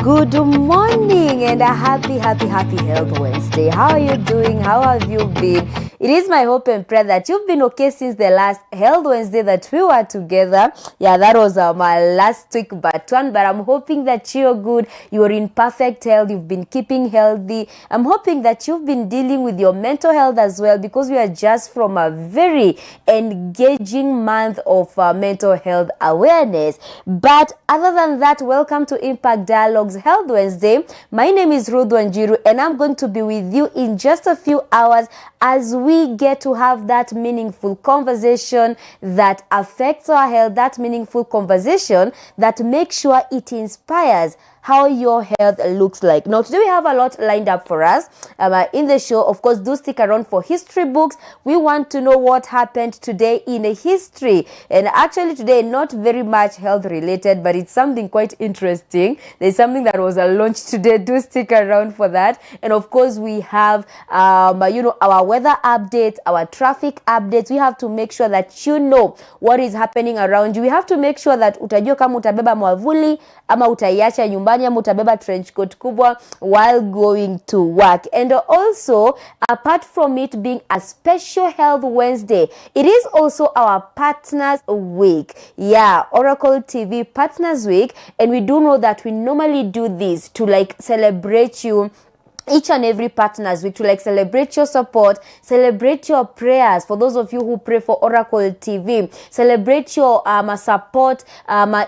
Good morning and a happy Health Wednesday. How are you doing? How have you been? It is my hope and prayer that you've been okay since the last Health Wednesday that we were together. Yeah, that was my last week but I'm hoping that you're good. You're in perfect health. You've been keeping healthy. I'm hoping that you've been dealing with your mental health as well, because we are just from a very engaging month of mental health awareness. But other than that, welcome to Impact Dialogues Health Wednesday. My name is Ruth Wanjiru and I'm going to be with you in just a few hours as we get to have that meaningful conversation that affects our health, that meaningful conversation that makes sure it inspires how your health looks like. Now, today we have a lot lined up for us in the show. Of course, do stick around for history books. We want to know what happened today in history. And actually today, not very much health related, but it's something quite interesting. There's something that was launched today. Do stick around for that. And of course, we have, our weather updates, our traffic updates. We have to make sure that you know what is happening around you. We have to make sure that utajua kama utabeba mwavuli ama utaiacha nyumbani ama utabeba trench coat kubwa while going to work. And also, apart from it being a special Health Wednesday, it is also our Partners Week. Yeah, Oracle TV Partners Week. And we do know that we normally do this to celebrate you each and every Partners Week, to celebrate your support, celebrate your prayers for those of you who pray for Oracle TV, celebrate your support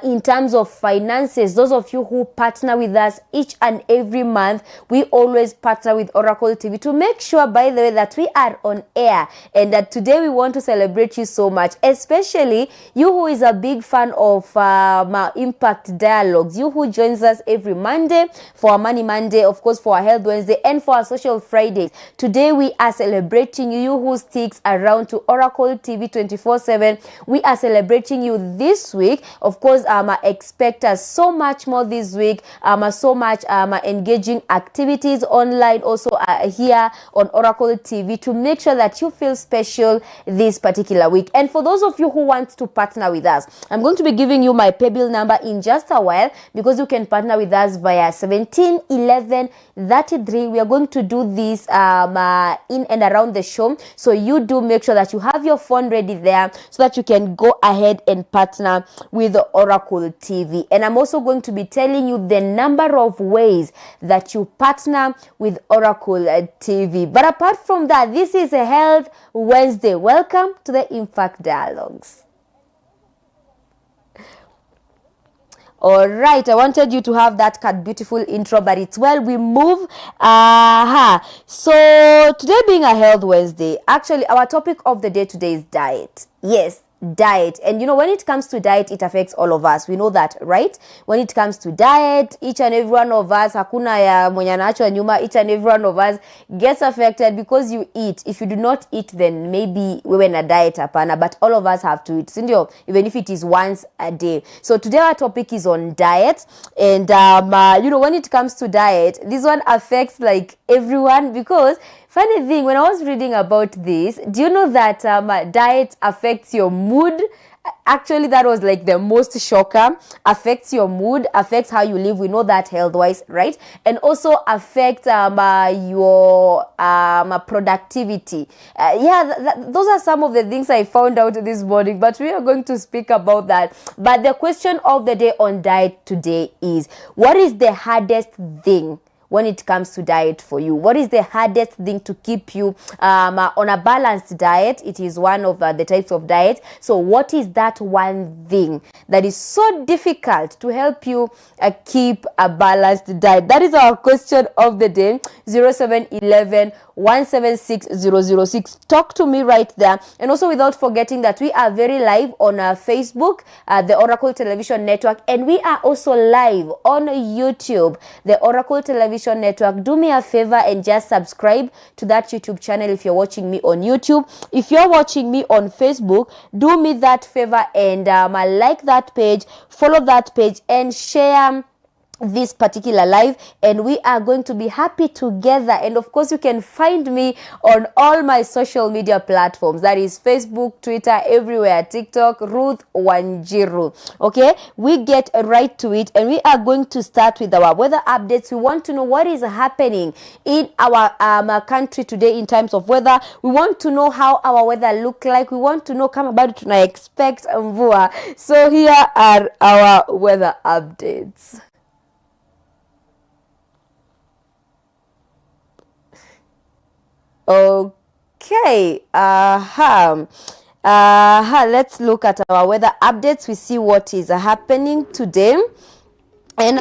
in terms of finances. Those of you who partner with us each and every month, we always partner with Oracle TV to make sure, by the way, that we are on air, and that today we want to celebrate you so much, especially you who is a big fan of Impact Dialogues, you who joins us every Monday for our Money Monday, of course for our Health Wednesday, and for our Social Fridays. Today we are celebrating you who sticks around to Oracle TV 24/7. We are celebrating you this week. Of course, expect us so much more this week. So much engaging activities online also here on Oracle TV to make sure that you feel special this particular week. And for those of you who want to partner with us, I'm going to be giving you my paybill number in just a while, because you can partner with us via 171133. We are going to do this in and around the show, so you do make sure that you have your phone ready there so that you can go ahead and partner with Oracle TV. And I'm also going to be telling you the number of ways that you partner with Oracle TV. But apart from that, this is a Health Wednesday. Welcome to the Impact Dialogues. All right, I wanted you to have that beautiful intro, but it's well, we move. So today being a Health Wednesday, actually our topic of the day today is diet. Yes, diet. And when it comes to diet, it affects all of us. We know that, right? When it comes to diet, each and every one of us, hakuna ya mwenye anaachwa nyuma, each and every one of us gets affected because you eat. If you do not eat, then maybe wewe na diet hapana, but all of us have to eat, sindio? Even if it is once a day. So today our topic is on diet. And when it comes to diet, this one affects everyone, because funny thing, when I was reading about this, do you know that diet affects your mood? Actually, that was the most shocker. Affects your mood, affects how you live. We know that health-wise, right? And also affects your productivity. Those are some of the things I found out this morning, but we are going to speak about that. But the question of the day on diet today is, what is the hardest thing when it comes to diet for you? What is the hardest thing to keep you on a balanced diet? It is one of the types of diet. So what is that one thing that is so difficult to help you keep a balanced diet? That is our question of the day. 0711 176 006. Talk to me right there. And also, without forgetting that we are very live on Facebook, the Oracle Television Network, and we are also live on YouTube, the Oracle Television Network. Do me a favor and just subscribe to that YouTube channel if you're watching me on YouTube. If you're watching me on Facebook, do me that favor and like that page, follow that page, and share this particular live, and we are going to be happy together. And of course, you can find me on all my social media platforms, that is Facebook, Twitter, everywhere, TikTok, Ruth Wanjiru. Okay, we get right to it, and we are going to start with our weather updates. We want to know what is happening in our country today in terms of weather. We want to know how our weather look like. We want to know kama bado tuna expect mvua. So here are our weather updates. Okay, let's look at our weather updates. We see what is happening today. And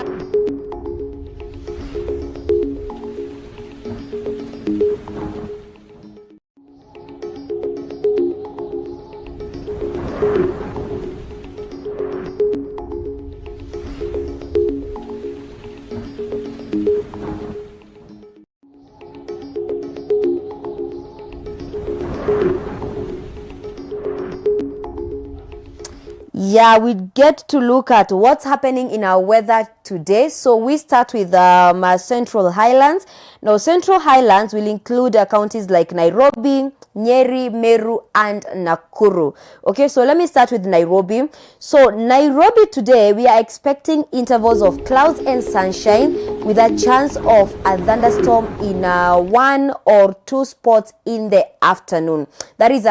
yeah, we get to look at what's happening in our weather today. So we start with Central Highlands. Now, Central Highlands will include counties like Nairobi, Nyeri, Meru, and Nakuru. Okay, so let me start with Nairobi. So Nairobi today, we are expecting intervals of clouds and sunshine with a chance of a thunderstorm in 1 or 2 spots in the afternoon. That is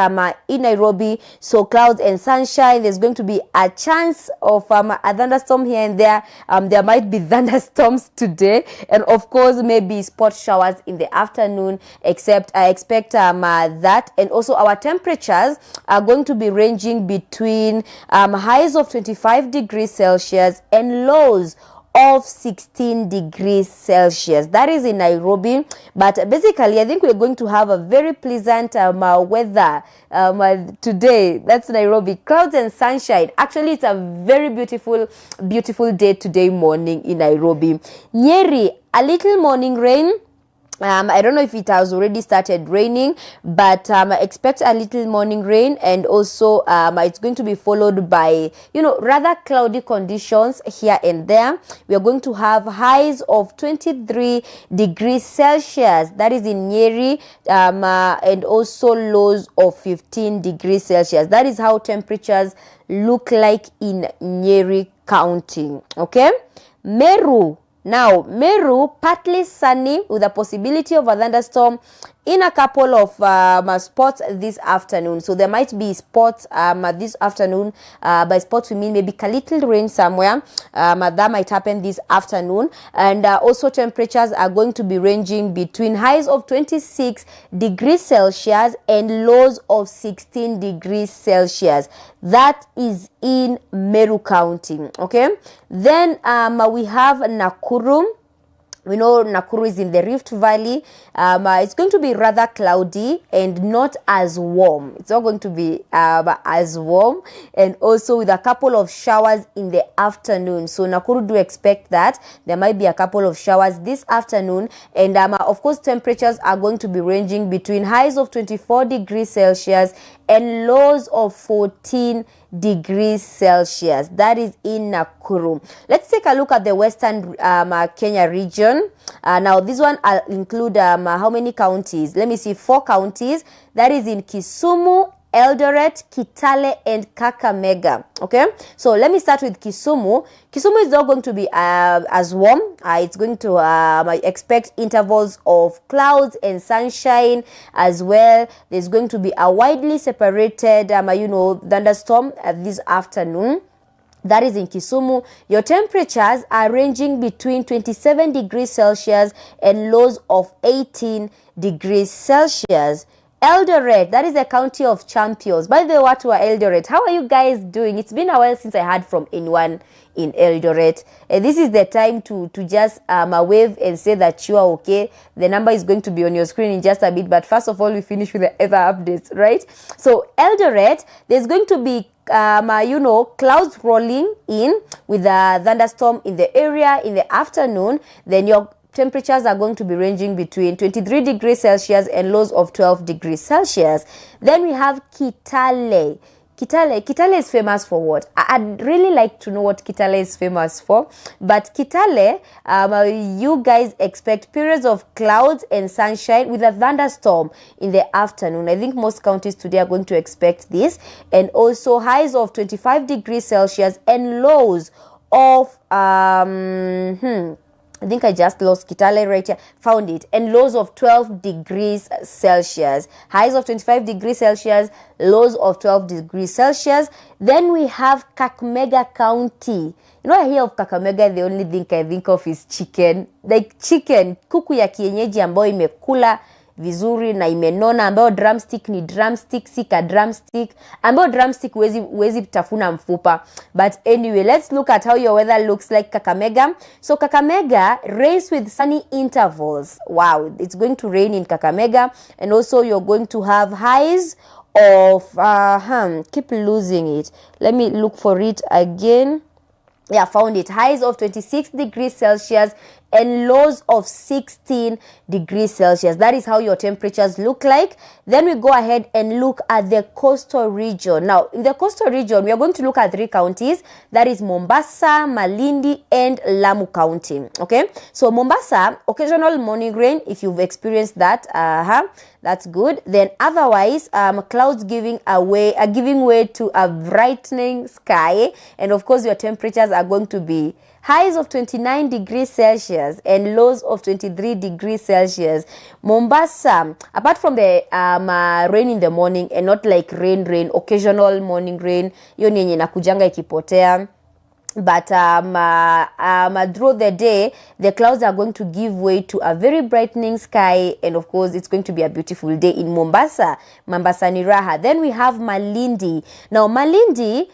in Nairobi. So clouds and sunshine, there's going to be a chance of a thunderstorm here and there. There might be thunderstorms today, and of course maybe spot showers in the afternoon, except I expect that. And also our temperatures are going to be ranging between highs of 25 degrees Celsius and lows of 16 degrees Celsius. That is in Nairobi. But basically, I think we're going to have a very pleasant weather today. That's Nairobi. Clouds and sunshine. Actually, it's a very beautiful day today morning in Nairobi. Nyeri, a little morning rain. I don't know if it has already started raining, but expect a little morning rain, and also it's going to be followed by, rather cloudy conditions here and there. We are going to have highs of 23 degrees Celsius. That is in Nyeri, and also lows of 15 degrees Celsius. That is how temperatures look like in Nyeri County. Okay, Meru. Now, Meru, partly sunny with a possibility of a thunderstorm in a couple of spots this afternoon. So there might be spots this afternoon. By spots we mean maybe a little rain somewhere. That might happen this afternoon. And also temperatures are going to be ranging between highs of 26 degrees Celsius and lows of 16 degrees Celsius. That is in Meru County. Okay. Then we have Nakuru. We know Nakuru is in the Rift Valley. It's going to be rather cloudy and not as warm. It's not going to be as warm, and also with a couple of showers in the afternoon. So Nakuru, do expect that there might be a couple of showers this afternoon. And of course, temperatures are going to be ranging between highs of 24 degrees Celsius and lows of 14 degrees Celsius. That is in Nakuru. Let's take a look at the Western Kenya region. Now this one I'll include how many counties? Let me see, 4 counties. That is in Kisumu, Eldoret, Kitale, and Kakamega. Okay, so let me start with Kisumu. Kisumu is not going to be as warm. It's going to expect intervals of clouds and sunshine as well. There's going to be a widely separated thunderstorm this afternoon. That is in Kisumu. Your temperatures are ranging between 27 degrees Celsius and lows of 18 degrees Celsius. Eldoret, that is the county of champions. By the way, what were Eldoret? How are you guys doing? It's been a while since I heard from anyone in Eldoret. This is the time to just wave and say that you are okay. The number is going to be on your screen in just a bit. But first of all, we finish with the other updates, right? So Eldoret, there's going to be clouds rolling in with a thunderstorm in the area in the afternoon. Then your temperatures are going to be ranging between 23 degrees Celsius and lows of 12 degrees Celsius. Then we have Kitale. Kitale is famous for what? I'd really like to know what Kitale is famous for. But Kitale, you guys expect periods of clouds and sunshine with a thunderstorm in the afternoon. I think most counties today are going to expect this. And also highs of 25 degrees Celsius and lows of I think I just lost Kitale right here. Found it. And lows of 12 degrees Celsius. Highs of 25 degrees Celsius. Lows of 12 degrees Celsius. Then we have Kakamega County. You know, I hear of Kakamega, the only thing I think of is chicken. Like chicken. Kuku ya kienyeji ambayo imekula vizuri na imenona, ambayo drumstick ni drumstick, sika drumstick, ambayo drumstick wezi tafuna mfupa. But anyway, let's look at how your weather looks like Kakamega. So Kakamega, rains with sunny intervals. Wow, it's going to rain in Kakamega. And also you're going to have highs of, keep losing it. Let me look for it again. Yeah, found it. Highs of 26 degrees Celsius and lows of 16 degrees Celsius. That is how your temperatures look like. Then we go ahead and look at the coastal region. Now, in the coastal region, we are going to look at 3 counties. That is Mombasa, Malindi, and Lamu County. Okay, so Mombasa, occasional morning rain, if you've experienced that, that's good. Then otherwise, clouds giving way to a brightening sky. And of course, your temperatures are going to be highs of 29 degrees Celsius and lows of 23 degrees Celsius. Mombasa, apart from the rain in the morning and not like rain, occasional morning rain, hiyo ni yenye nakujanga ikipotea. But throughout the day, the clouds are going to give way to a very brightening sky. And of course, it's going to be a beautiful day in Mombasa. Mombasa ni raha. Then we have Malindi. Now, Malindi,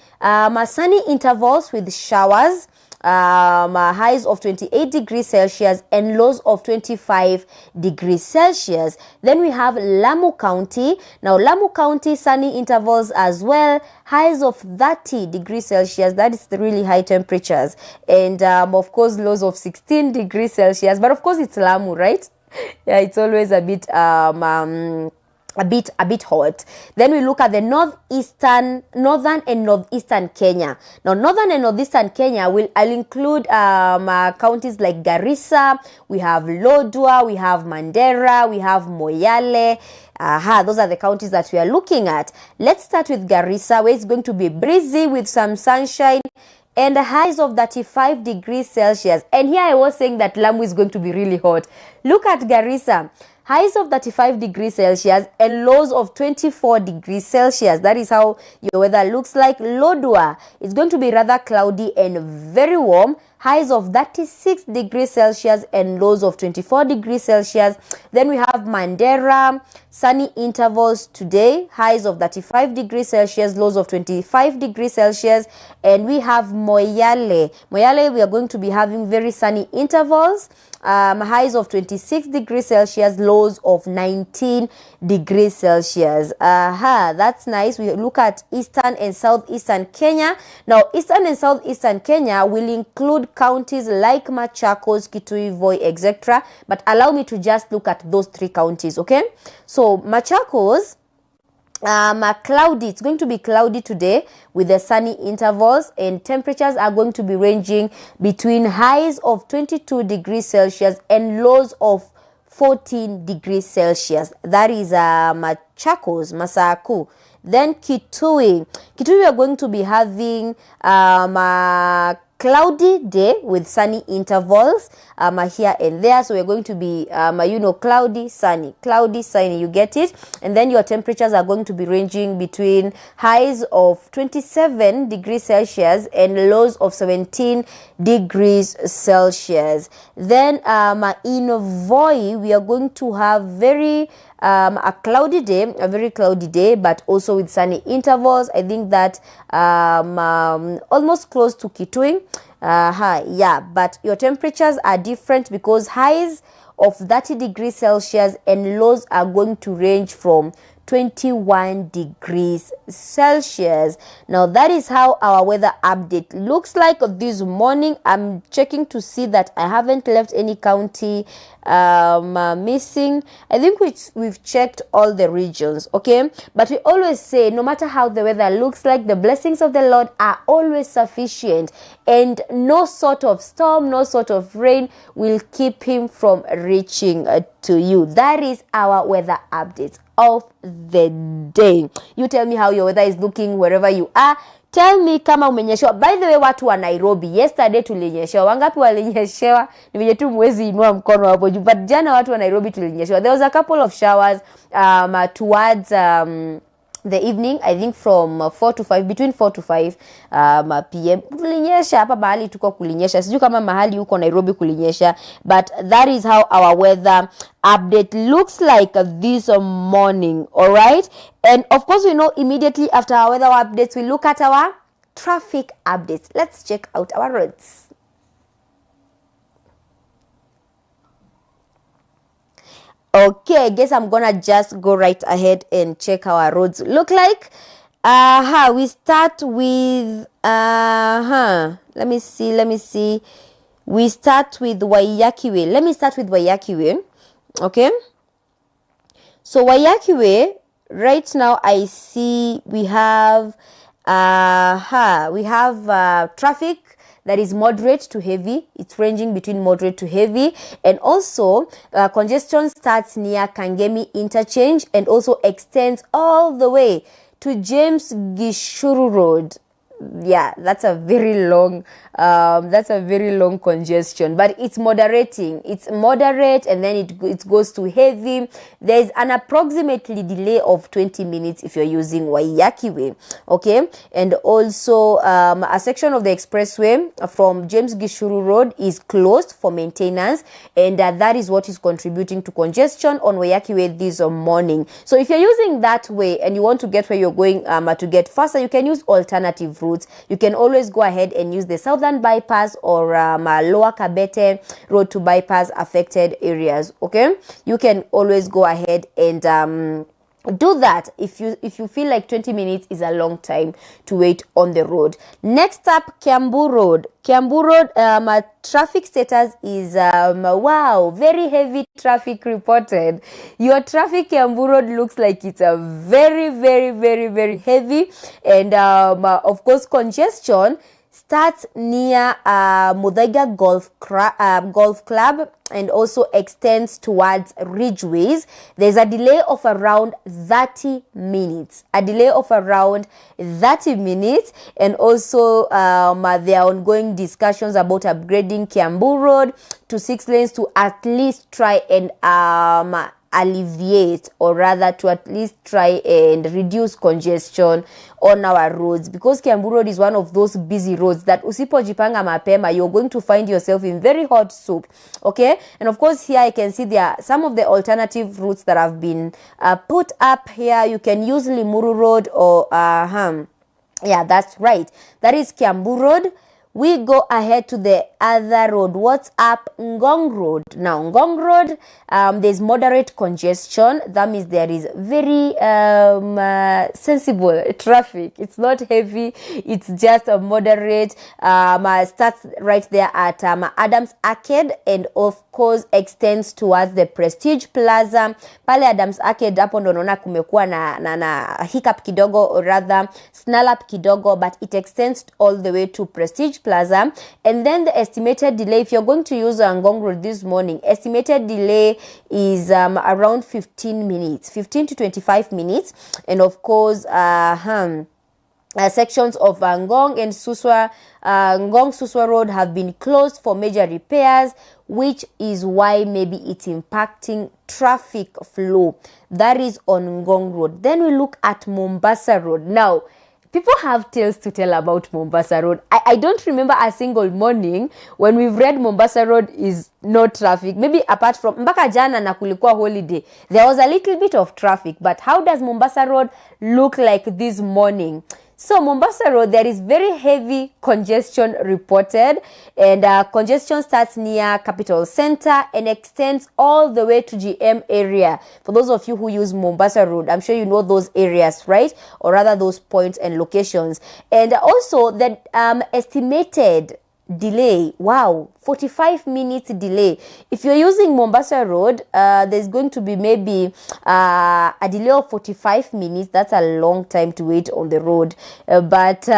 sunny intervals with showers. Highs of 28 degrees Celsius and lows of 25 degrees Celsius. Then we have Lamu County. Now, Lamu County, sunny intervals as well. Highs of 30 degrees Celsius. That is the really high temperatures. And, of course, lows of 16 degrees Celsius. But, of course, it's Lamu, right? Yeah, it's always a bit hot. Then we look at the northern and northeastern Kenya. Now, northern and northeastern Kenya I'll include counties like Garissa, we have Lodwar, we have Mandera, we have Moyale. Those are the counties that we are looking at. Let's start with Garissa, where it's going to be breezy with some sunshine and highs of 35 degrees Celsius. And here I was saying that Lamu is going to be really hot. Look at Garissa. Highs of 35 degrees Celsius and lows of 24 degrees Celsius. That is how your weather looks like. Lodwar, it's going to be rather cloudy and very warm. Highs of 36 degrees Celsius and lows of 24 degrees Celsius. Then we have Mandera, sunny intervals today. Highs of 35 degrees Celsius, lows of 25 degrees Celsius. And we have Moyale. Moyale, we are going to be having very sunny intervals. Highs of 26 degrees Celsius, lows of 19 degrees Celsius. That's nice. We look at eastern and southeastern Kenya. Now, eastern and southeastern Kenya will include counties like Machakos, Kitui, Voi, etc. But allow me to just look at those 3 counties, okay? So, Machakos, cloudy. It's going to be cloudy today with the sunny intervals, and temperatures are going to be ranging between highs of 22 degrees Celsius and lows of 14 degrees Celsius. That is Machakos, Masaku. Then Kitui. Kitui, we are going to be having cloudy day with sunny intervals here and there. So we're going to be cloudy, sunny, you get it. And then your temperatures are going to be ranging between highs of 27 degrees Celsius and lows of 17 degrees Celsius. Then in Voi, we are going to have very a very cloudy day, but also with sunny intervals. I think that almost close to Kitui. But your temperatures are different because highs of 30 degrees Celsius and lows are going to range from 21 degrees Celsius. Now that is how our weather update looks like this morning. I'm checking to see that I haven't left any county missing. I think we've checked all the regions, okay? But we always say, no matter how the weather looks like, the blessings of the Lord are always sufficient, and no sort of storm, no sort of rain will keep him from reaching to you. That is our weather update of the day. You tell me how your weather is looking wherever you are. Tell me kama umenyeshewa. By the way, watu wa Nairobi, yesterday tulinyeshewa. Wangapi walinyeshewa? Ni vile tu mwezi inua mkono hapo juu. But jana watu wa Nairobi tulinyeshewa. There was a couple of showers towards the evening, I think from 4 to 5, between 4 to 5 p.m. Kulinyesha hapa mahali tuko kulinyesha. Sijui kama mahali huko Nairobi kulinyesha, but that is how our weather update looks like this morning. All right, and of course we know immediately after our weather updates we look at our traffic updates. Let's check out our roads. Okay, I guess I'm gonna just go right ahead and check how our roads look like. We start with let me see. We start with Waiyaki Way. Let me start with Waiyaki Way. Okay. So Waiyaki Way, right now I see we have traffic that is moderate to heavy. It's ranging between moderate to heavy, and also congestion starts near Kangemi interchange and also extends all the way to James Gishuru Road. Yeah, that's a very long congestion, but it's moderating. It's moderate, and then it goes to heavy. There's an approximately delay of 20 minutes if you're using Waiyaki Way, okay? And also a section of the expressway from James Gishuru Road is closed for maintenance, and that is what is contributing to congestion on Waiyaki Way this morning. So if you're using that way and you want to get where you're going to get faster, you can use alternative routes. You can always go ahead and use the Southern Bypass or Lower Kabete Road to bypass affected areas, okay? You can always go ahead and do that if you feel like 20 minutes is a long time to wait on the road. Next up, Kiambu Road. Traffic status is wow, very heavy traffic reported. Your traffic Kiambu Road looks like it's a very, very, very, very heavy, and of course congestion starts near Muthaiga Golf Club and also extends towards Ridgeways. There's a delay of around 30 minutes. And also there are ongoing discussions about upgrading Kiambu Road to 6 lanes to at least try and alleviate, or rather to at least try and reduce congestion on our roads, because Kiambu Road is one of those busy roads that usipojipanga mapema you're going to find yourself in very hot soup, okay? And of course here I can see there are some of the alternative routes that have been put up here. You can use Limuru Road or yeah, that's right, that is Kiambu Road. We go ahead to the other road. What's up? Ngong Road. Now, Ngong Road, there's moderate congestion. That means there is very sensible traffic. It's not heavy. It's just a moderate. Starts right there at Adams Arcade, and of course extends towards the Prestige Plaza. Pale Adams Arcade, hapo ndo naona kumekuwa na hiccup kidogo, or rather snarl up kidogo, but it extends all the way to Prestige Plaza. And then the estimated delay, if you're going to use Ngong Road this morning, estimated delay is around 15 to 25 minutes. And of course sections of Ngong and Suswa Road have been closed for major repairs, which is why maybe it's impacting traffic flow. That is on Ngong Road. Then we look at Mombasa Road. Now, people have tales to tell about Mombasa Road. I don't remember a single morning when we've read Mombasa Road is no traffic. Maybe apart from mpaka jana na kulikuwa holiday, there was a little bit of traffic. But how does Mombasa Road look like this morning? So Mombasa Road, there is very heavy congestion reported, and congestion starts near Capital Center and extends all the way to GM area. For those of you who use Mombasa Road, I'm sure you know those areas, right? Or rather those points and locations. And also the estimated delay, wow, 45 minutes delay. If you're using Mombasa Road, there's going to be maybe a delay of 45 minutes. That's a long time to wait on the road, but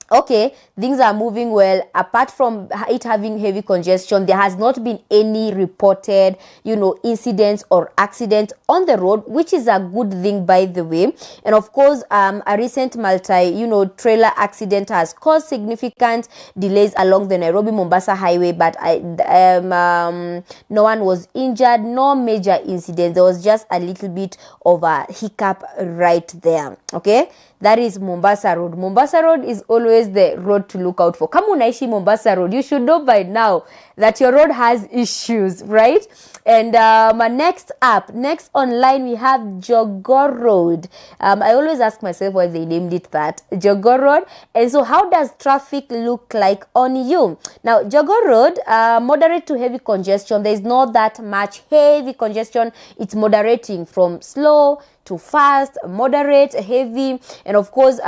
okay, things are moving well. Apart from it having heavy congestion, there has not been any reported, incidents or accidents on the road, which is a good thing, by the way. And of course, a recent trailer accident has caused significant delays along the Nairobi-Mombasa highway, but no one was injured, no major incidents. There was just a little bit of a hiccup right there. Okay, that is Mombasa Road. Mombasa Road is always the road to look out for. Kama unaishi Mombasa Road, you should know by now that your road has issues, right? And next online, we have Jogoo Road. I always ask myself why they named it that, Jogoo Road. And so how does traffic look like on you? Now, Jogoo Road, moderate to heavy congestion. There is not that much heavy congestion. It's moderating from slow to fast, moderate, heavy. And of course,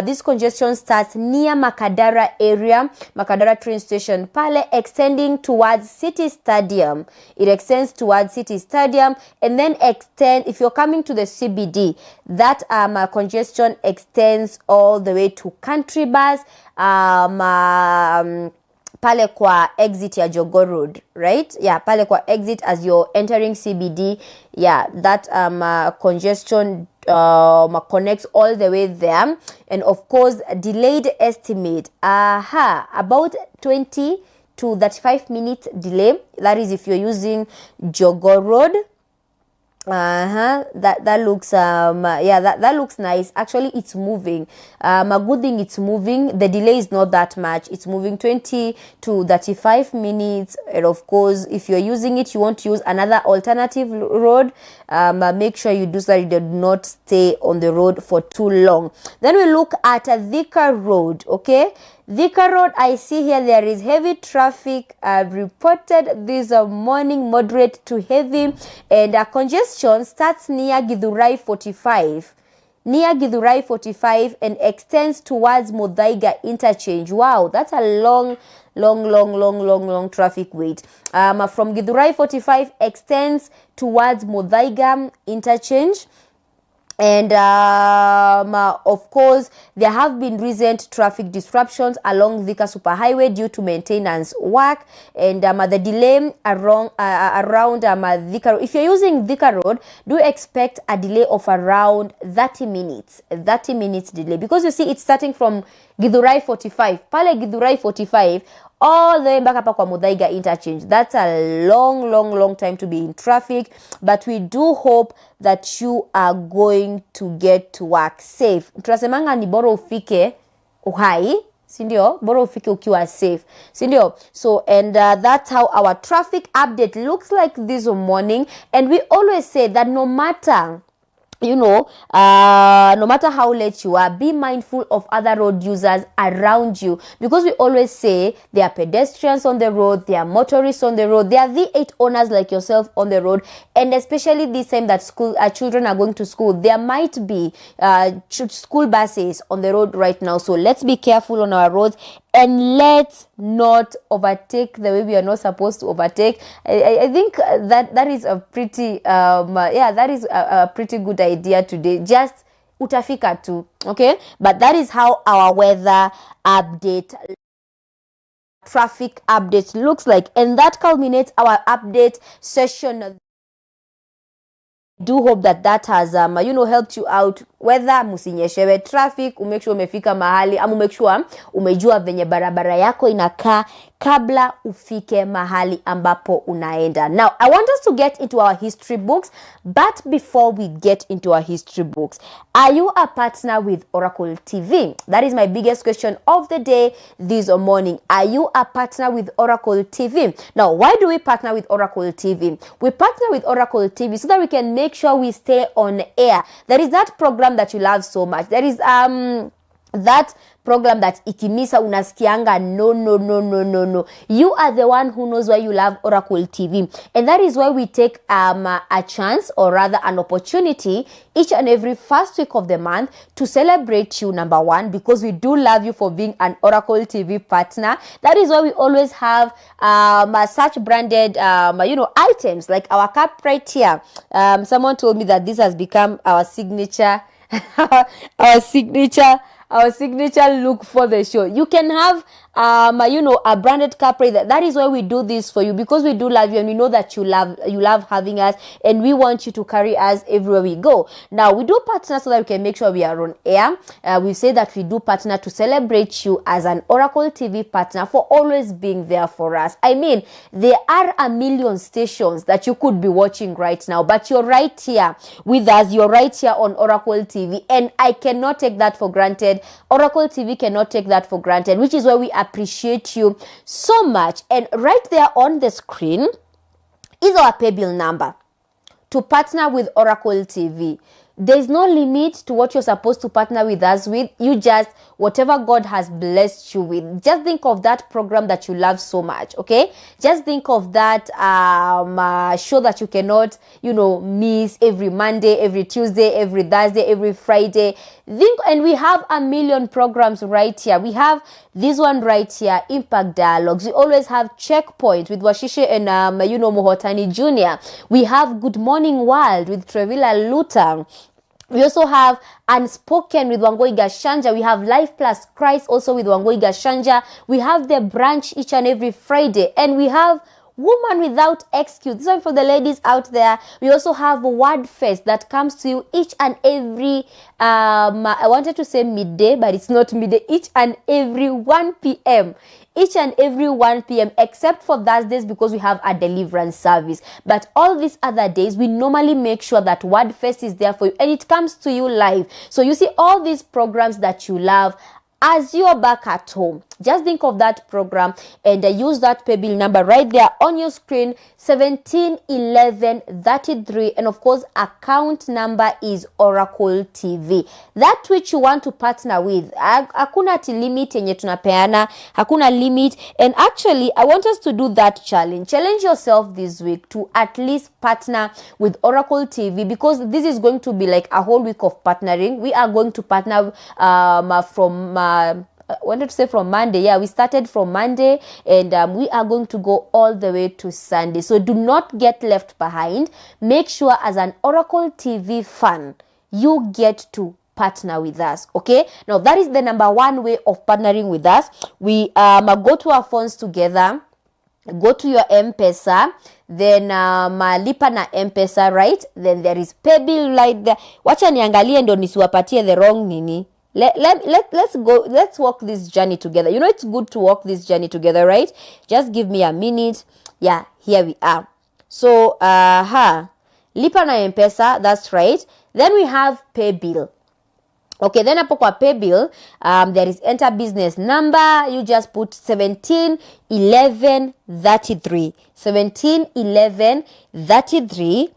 this congestion starts near Makadara area, Makadara train station, pale, extending towards City Stadium. It extends towards City Stadium and then if you're coming to the CBD, that congestion extends all the way to Country Bus, pale kwa exit ya Jogoo Road, right? Yeah, pale kwa exit as you're entering CBD. Yeah, that congestion connects all the way there. And of course, delayed estimate, about 20 to 35 minutes delay. That is if you're using Jogoo Road. That looks that looks nice. Actually, it's moving. A good thing, it's moving. The delay is not that much. It's moving 20 to 35 minutes. And of course, if you're using it, you want to use another alternative road, make sure you do so that you do not stay on the road for too long. Then we look at Thika Road. Okay, Thika Road, I see here there is heavy traffic reported this morning, moderate to heavy, and congestion starts near Githurai 45. And extends towards Muthaiga interchange. Wow, that's a long traffic wait. From Githurai 45 extends towards Muthaiga interchange. And of course, there have been recent traffic disruptions along Thika Superhighway due to maintenance work, and the delay around Thika Road. If you're using Thika Road, do expect a delay of around 30 minutes. 30 minutes delay, because you see it's starting from Githurai 45. Pale Githurai 45 all the way back up kwa Muthaiga interchange. That's a long time to be in traffic, but we do hope that you are going to get to work safe. Tunasemanga ni bora ufike uhai, sindio? Bora ufike ukiwa safe, sindio? So, and that's how our traffic update looks like this morning. And we always say that no matter no matter how late you are, be mindful of other road users around you, because we always say there are pedestrians on the road, there are motorists on the road, there are V8 owners like yourself on the road, and especially this time that children are going to school, there might be school buses on the road right now. So let's be careful on our roads, and let's not overtake the way we are not supposed to overtake. I think that is a pretty that is a pretty good idea today. Just utafika tu, okay? But that is how our weather update, traffic update looks like, and that culminates our update session. Do hope that has helped you out, whether musinyeshewe traffic, umake sure umefika mahali, ama umake sure umejua venye barabara yako inakaa kabla ufike mahali ambapo unaenda. Now, I want us to get into our history books, but before we get into our history books, are you a partner with Oracle TV? That is my biggest question of the day this morning. Are you a partner with Oracle TV? Now, why do we partner with Oracle TV? We partner with Oracle TV so that we can make sure we stay on air. There is that program program that you love so much. There is that program that ikimisa unasikianga no. You are the one who knows why you love Oracle TV, and that is why we take a chance, or rather an opportunity, each and every first week of the month to celebrate you, number one, because we do love you for being an Oracle TV partner. That is why we always have such branded items like our cup right here. Someone told me that this has become our signature our signature look for the show. You can have a branded cup right there. That is why we do this for you, because we do love you, and we know that you love having us, and we want you to carry us everywhere we go. Now, we do partner so that we can make sure we are on air. We say that we do partner to celebrate you as an Oracle TV partner for always being there for us. I mean, there are a million stations that you could be watching right now, but you're right here with us. You're right here on Oracle TV, and I cannot take that for granted. Oracle TV cannot take that for granted, which is why we appreciate you so much. And right there on the screen is our pay bill number to partner with Oracle TV. There's no limit to what you're supposed to partner with us with. You just, whatever God has blessed you with, just think of that program that you love so much, okay? Just think of that show that you cannot, miss every Monday, every Tuesday, every Thursday, every Friday. And we have a million programs right here. We have this one right here, Impact Dialogues. We always have Checkpoint with Washishe and, Mohotani Jr. We have Good Morning World with Trevilla Luther. We also have Unspoken with Wangoi Gashanja. We have Life Plus Christ also with Wangoi Gashanja. We have The Branch each and every Friday. And we have Woman Without Excuse. This one for the ladies out there. We also have Word Fest that comes to you each and every, I wanted to say midday, but it's not midday, each and every 1 p.m. Each and every 1 p.m. except for Thursdays, because we have a deliverance service. But all these other days, we normally make sure that Word Fest is there for you, and it comes to you live. So you see all these programs that you love as you're back at home. Just think of that program and use that pay bill number right there on your screen, 171133, and of course account number is Oracle TV. That which you want to partner with. Hakuna limit yenye tunapeana, hakuna limit. And actually, I want us to do that challenge. Challenge yourself this week to at least partner with Oracle TV, because this is going to be like a whole week of partnering. We are going to partner from Monday. Yeah, we started from Monday, and we are going to go all the way to Sunday. So do not get left behind. Make sure as an Oracle TV fan, you get to partner with us. Okay, now that is the number one way of partnering with us. We go to our phones together, go to your M-Pesa, then malipa na M-Pesa, right? Then there is pay bill right there. Wacha niangalie ndo nisiwapatie the wrong nini. Let's walk this journey together. It's good to walk this journey together, right? Just give me a minute. Yeah, here we are. So lipa na M-Pesa, that's right. Then we have pay bill. Okay, then hapo kwa pay bill, there is enter business number. You just put 171133. 171133,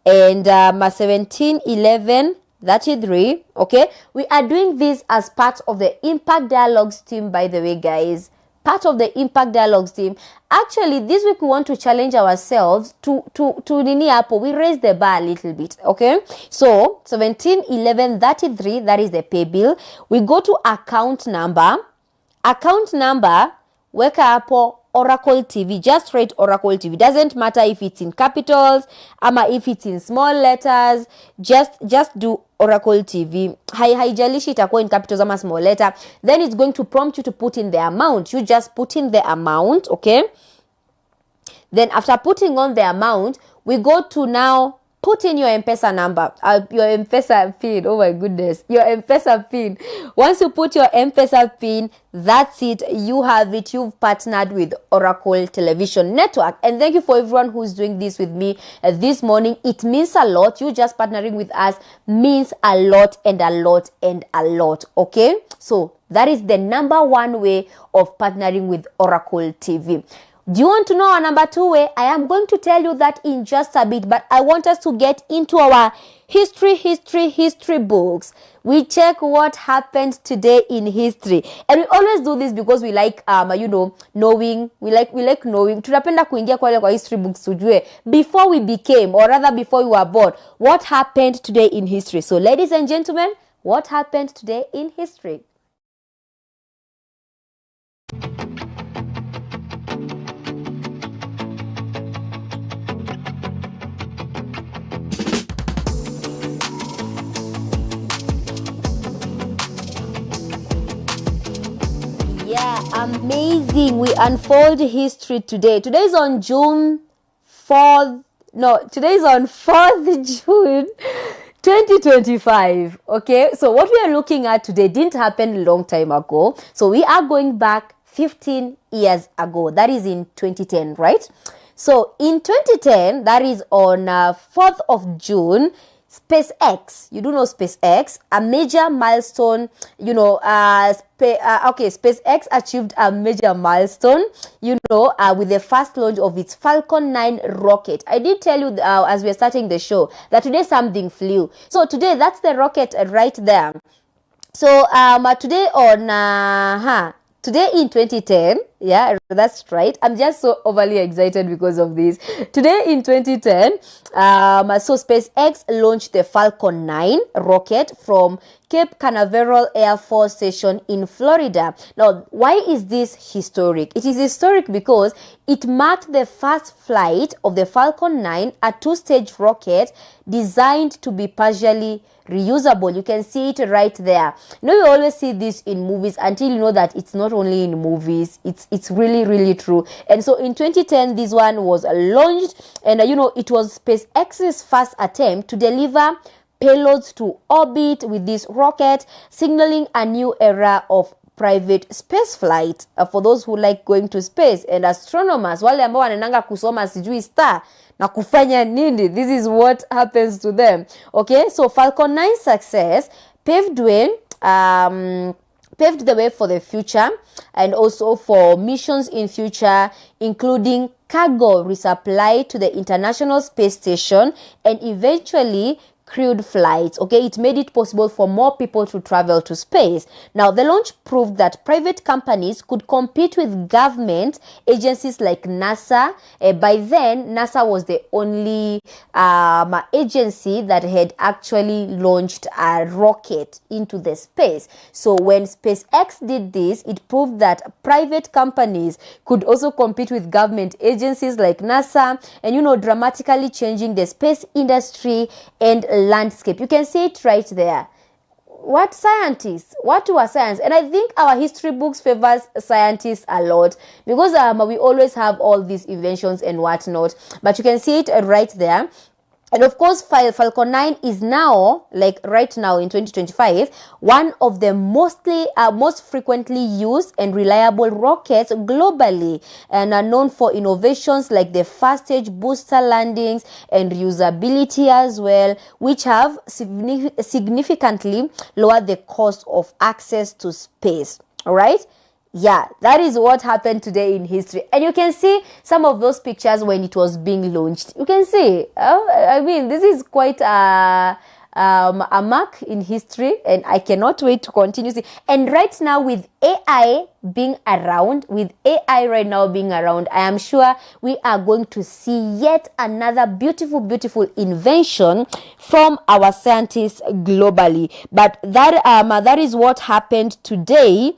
and 171133. Okay, we are doing this as part of the Impact Dialogues team, by the way, guys. Part of the Impact Dialogues team. Actually, this week we want to challenge ourselves to nini hapo. We raise the bar a little bit. Okay, so 171133, that is the pay bill. We go to account number. Account number, weka hapo Oracle TV. Just write Oracle TV. Doesn't matter if it's in capitals ama if it's in small letters. Just do Oracle TV. Haijalishi itakuwa in capitals ama small letter. Then it's going to prompt you to put in the amount. You just put in the amount, okay? Then after putting on the amount, we go to now put in your M-Pesa number, your M-Pesa PIN. Oh my goodness, your M-Pesa PIN. Once you put your M-Pesa PIN, that's it. You have it. You've partnered with Oracle Television Network. And thank you for everyone who's doing this with me this morning. It means a lot. You just partnering with us means a lot and a lot and a lot. Okay? So that is the number one way of partnering with Oracle TV. Do you want to know our number 2 way? I am going to tell you that in just a bit, but I want us to get into our history books. We check what happened today in history, and we always do this because we like knowing. We like knowing. Tunapenda kuingia kwa history books tujue before we became, or rather before we were born, what happened today in history. So ladies and gentlemen, what happened today in history? Yeah, amazing. We unfold history today. Today is on June 4th. No, today is on 4th June 2025. Okay, so what we are looking at today didn't happen a long time ago. So we are going back 15 years ago. That is in 2010, right? So in 2010, that is on 4th of June, SpaceX, you do know SpaceX, a major milestone, SpaceX achieved a major milestone, with the first launch of its Falcon 9 rocket. I did tell you as we are starting the show that today something flew. So today, that's the rocket right there. So today in 2010, yeah, that's right. I'm just so overly excited because of this. Today in 2010, so SpaceX launched the Falcon 9 rocket from Cape Canaveral Air Force Station in Florida. Now, why is this historic? It is historic because it marked the first flight of the Falcon 9, a two-stage rocket designed to be partially reusable. You can see it right there. You always see this in movies until you know that it's not only in movies, it's really, really true. And so in 2010, this one was launched, and it was SpaceX's first attempt to deliver payloads to orbit with this rocket, signaling a new era of private space flight. For those who like going to space, and astronomers, wale ambao wanananga kusoma sijui star na kufanya nini, this is what happens to them. Okay, so Falcon 9 success paved the way for the future, and also for missions in future, including cargo resupply to the International Space Station, and eventually crewed flights. Okay, it made it possible for more people to travel to space. Now, the launch proved that private companies could compete with government agencies like NASA. By then, NASA was the only agency that had actually launched a rocket into the space. So when SpaceX did this, it proved that private companies could also compete with government agencies like NASA, and dramatically changing the space industry and landscape. You can see it right there. What scientists? What do our science? And I think our history books favors scientists a lot because we always have all these inventions and whatnot. But you can see it right there. And of course, Falcon 9 is now, like right now in 2025, one of the most frequently used and reliable rockets globally, and are known for innovations like the fast stage booster landings and reusability as well, which have significantly lowered the cost of access to space. All right. Yeah, that is what happened today in history. And you can see some of those pictures when it was being launched. You can see, this is quite a mark in history, and I cannot wait to continue see. And right now, with AI being around, I am sure we are going to see yet another beautiful invention from our scientists globally. But that is what happened today.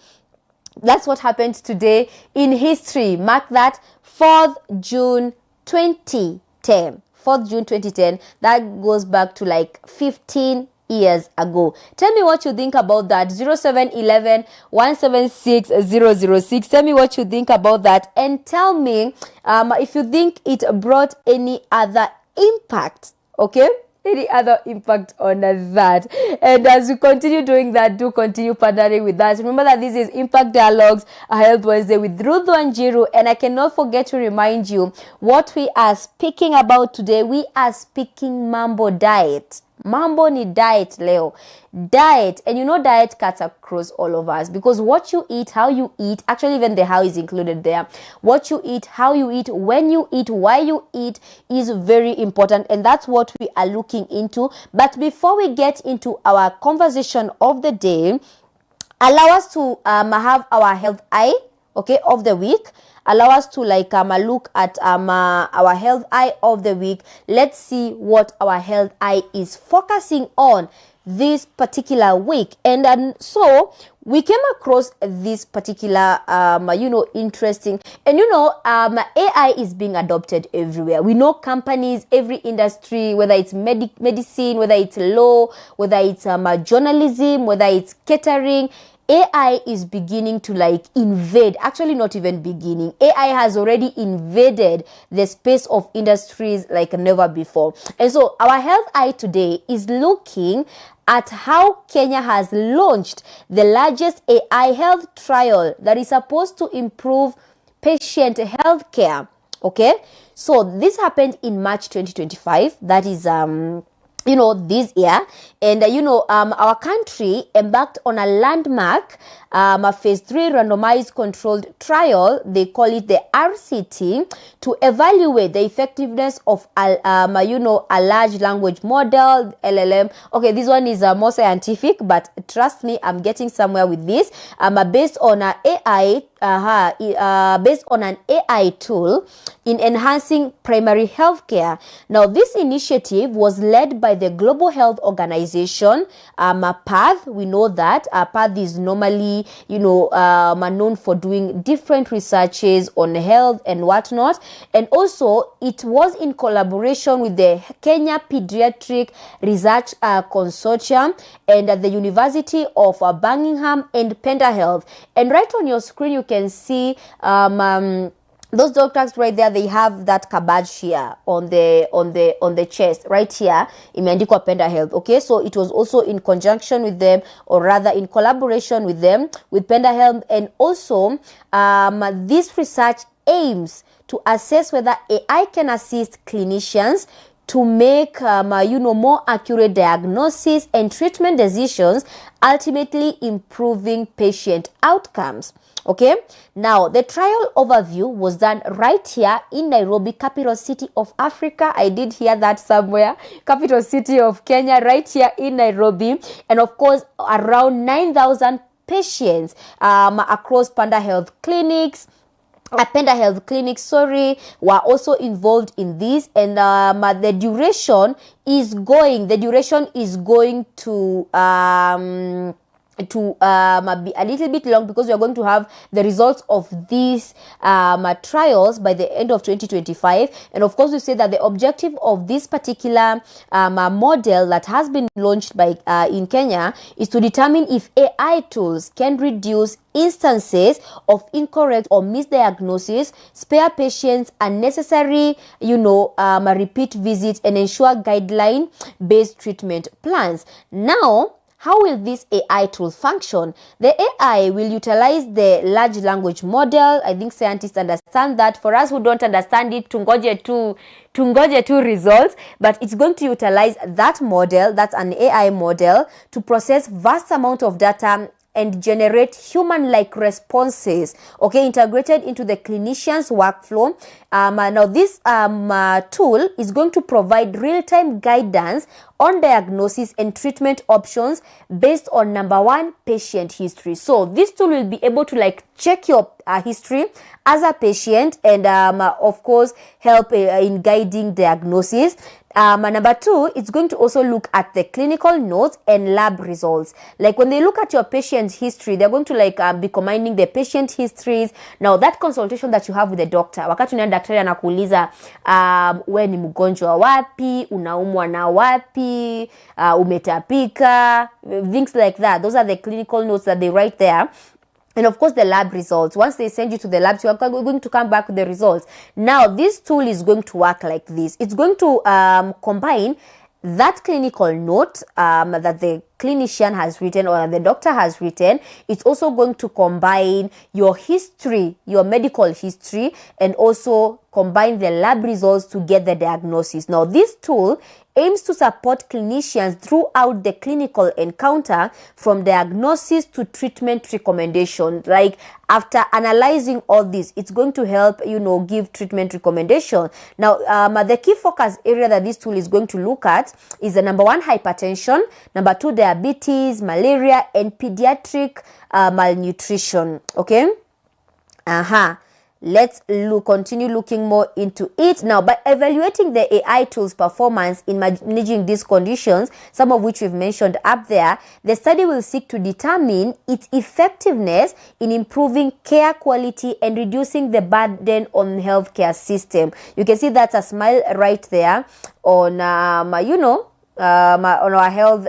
That's what happened today in history. Mark that, 4th June 2010. 4th June 2010. That goes back to like 15 years ago. Tell me what you think about that. 0711 176 006. Tell me what you think about that. And tell me if you think it brought any other impact. Okay? Any other impact on that. And as we continue doing that, do continue partnering with us. Remember that this is Impact Dialogues, a Health Wednesday with Ruth Wanjiru, and I cannot forget to remind you what we are speaking about today. We are speaking Mambo Diet. Mambo ni diet leo. Diet. And you know diet cuts across all of us, because what you eat, how you eat, actually even the how is included there. What you eat, how you eat, when you eat, why you eat is very important, and that's what we are looking into. But before we get into our conversation of the day, allow us to have our health eye, okay, of the week. Allow us to look at our health eye of the week. Let's see what our health eye is focusing on this particular week. And so we came across this particular interesting, and AI is being adopted everywhere. We know companies, every industry, whether it's medicine, whether it's law, whether it's journalism, whether it's catering, AI is beginning to invade, actually not even beginning. AI has already invaded the space of industries like never before. And so our health eye today is looking at how Kenya has launched the largest AI health trial that is supposed to improve patient health care. Okay, so this happened in March 2025. That is this year, and our country embarked on a landmark phase 3 randomized controlled trial. They call it the RCT, to evaluate the effectiveness of a large language model, LLM. Okay, this one is more scientific, but trust me, I'm getting somewhere with this. Based on an AI tool in enhancing primary health care. Now, this initiative was led by the Global Health Organization, PATH. We know that PATH is normally, known for doing different researches on health and whatnot. And also, it was in collaboration with the Kenya Pediatric Research Consortium and the University of Birmingham and Penta Health. And right on your screen, you can see those doctors right there. They have that kabaj here on the chest right here, imeandikwa Penta Health. Okay, so it was also in conjunction with them, or rather in collaboration with them, with Penta Health. And also this research aims to assess whether AI can assist clinicians to make more accurate diagnosis and treatment decisions, ultimately improving patient outcomes. Okay, now the trial overview was done right here in Nairobi, capital city of Africa. I did hear that somewhere. Capital city of Kenya, right here in Nairobi. And of course, around 9,000 patients across Penta Health clinics, were also involved in this. And the duration is going to be a little bit long, because we are going to have the results of these trials by the end of 2025. And of course, we say that the objective of this particular model that has been launched by in Kenya is to determine if AI tools can reduce instances of incorrect or misdiagnosis, spare patients unnecessary repeat visits, and ensure guideline-based treatment plans. Now, how will this AI tool function? The AI will utilize the large language model. I think scientists understand that. For us who don't understand it, tungoje tu results. But it's going to utilize that model, that's an AI model, to process vast amount of data and generate human-like responses, okay, integrated into the clinician's workflow. Now, this tool is going to provide real-time guidance on diagnosis and treatment options based on, number one, patient history. So this tool will be able to check your history as a patient, and of course help in guiding diagnosis. Number two, it's going to also look at the clinical notes and lab results. Like when they look at your patient history, they're going to be combining the patient histories. Now, that consultation that you have with the doctor, wakati unaenda daktari anakuuliza we ni mgonjwa wapi, unaumwa na wapi, umetapika, things like that. Those are the clinical notes that they write there. And of course, the lab results. Once they send you to the labs, you are going to come back with the results. Now, this tool is going to work like this. It's going to combine that clinical note that the clinician has written or the doctor has written. It's also going to combine your history, your medical history, and also combine the lab results to get the diagnosis. Now, this tool aims to support clinicians throughout the clinical encounter from diagnosis to treatment recommendation. Like after analyzing all this, it's going to help, give treatment recommendation. Now, the key focus area that this tool is going to look at is the number 1, hypertension, number 2, diabetes, malaria, and pediatric malnutrition. Okay. Let's continue looking more into it. Now, by evaluating the AI tool's performance in managing these conditions, some of which we've mentioned up there, the study will seek to determine its effectiveness in improving care quality and reducing the burden on the healthcare system. You can see that's a smile right there on, on our health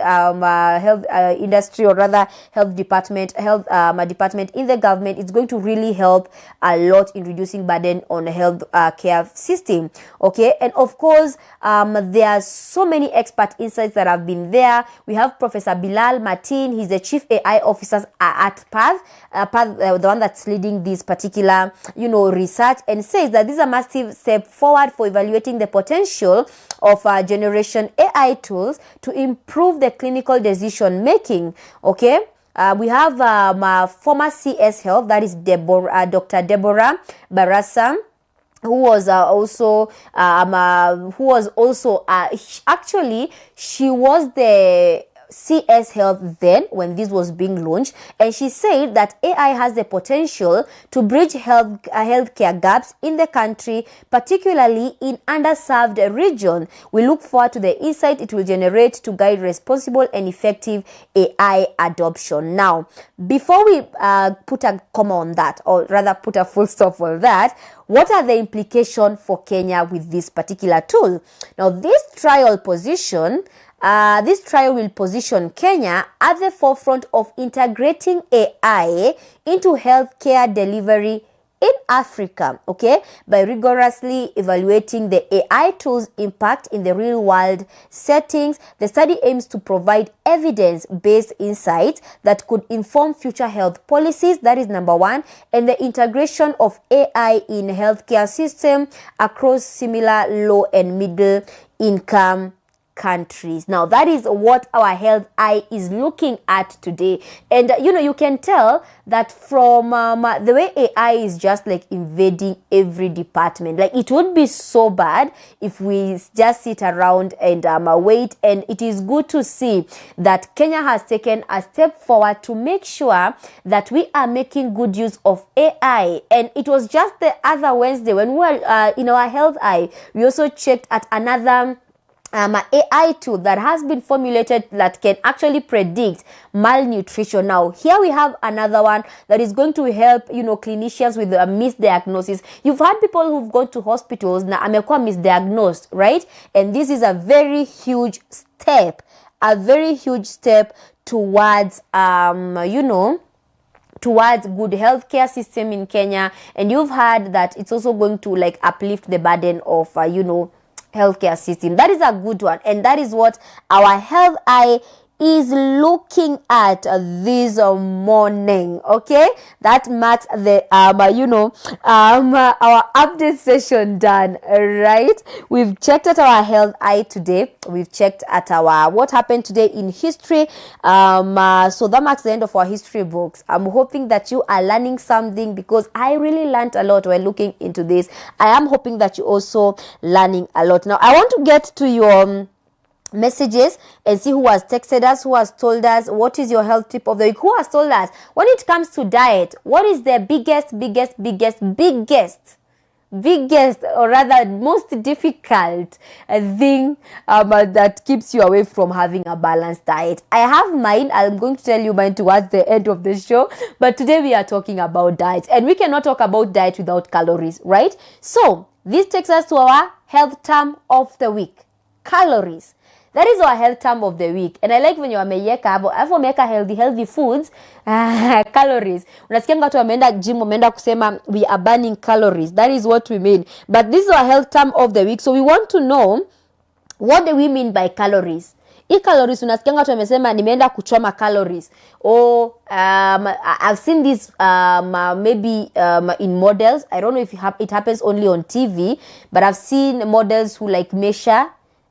industry, or rather health department in the government. It's going to really help a lot in reducing burden on the health care system. Okay, and of course, there are so many expert insights that have been there. We have Professor Bilal Martin. He's the Chief AI Officer at PATH, the one that's leading this particular, research, and says that this is a massive step forward for evaluating the potential of generation AI tools to improve the clinical decision making. Okay, we have former CS Health, that is Dr. Deborah Barasa, who was actually, she was the CS Health then when this was being launched, and she said that AI has the potential to bridge healthcare gaps in the country, particularly in underserved region. We look forward to the insight it will generate to guide responsible and effective AI adoption. Now, before we put a comma on that, or rather put a full stop on that, what are the implications for Kenya with this particular tool? Now, this trial will position Kenya at the forefront of integrating AI into healthcare delivery in Africa, okay, by rigorously evaluating the AI tool's impact in the real-world settings. The study aims to provide evidence-based insights that could inform future health policies. That is number 1, and the integration of AI in healthcare system across similar low and middle income countries. Now, that is what our health eye is looking at today. And you can tell that from the way AI is just like invading every department. Like, it would be so bad if we just sit around and wait. And it is good to see that Kenya has taken a step forward to make sure that we are making good use of AI. And it was just the other Wednesday when we were in our health eye, we also checked at another AI tool that has been formulated that can actually predict malnutrition. Now, here we have another one that is going to help, clinicians with a misdiagnosis. You've had people who've gone to hospitals now amekuwa misdiagnosed, right? And this is a very huge step towards, towards good healthcare system in Kenya. And you've heard that it's also going to uplift the burden of, healthcare system. That is a good one, and that is what our health eye is looking at this morning. Okay, that marks the our update session done. Right, we've checked at our health eye today. We've checked at our what happened today in history. So that marks the end of our history books. I'm hoping that you are learning something, because I really learned a lot while looking into this. I am hoping that you also learning a lot. Now, I want to get to your messages and see who has texted us, who has told us what is your health tip of the week, who has told us when it comes to diet, what is the biggest or rather most difficult thing that keeps you away from having a balanced diet. I have mine. I'm going to tell you mine towards the end of the show, but today we are talking about diet, and we cannot talk about diet without calories, right? So this takes us to our health term of the week: calories. That is our health term of the week. And I like when you wameiweka hapo, alafu wameweka healthy foods, calories. Unasikia watu wameenda gym, wameenda kusema we are burning calories. That is what we mean. But this is our health term of the week. So we want to know, what do we mean by calories? Calories, unasikia watu wamesema nimeenda kuchoma calories. Or I've seen this maybe in models. I don't know if it happens only on TV, but I've seen models who measure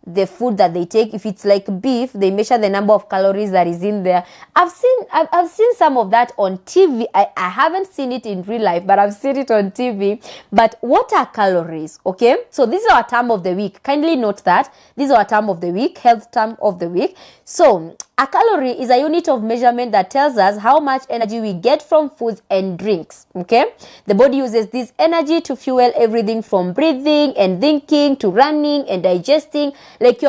the food that they take. If it's like beef, they measure the number of calories that is in there. I've seen some of that on TV. I haven't seen it in real life, but I've seen it on TV. But what are calories? Okay, so this is our term of the week. Kindly note that this is our term of the week, health term of the week. So a calorie is a unit of measurement that tells us how much energy we get from foods and drinks. Okay, the body uses this energy to fuel everything from breathing and thinking to running and digesting. Like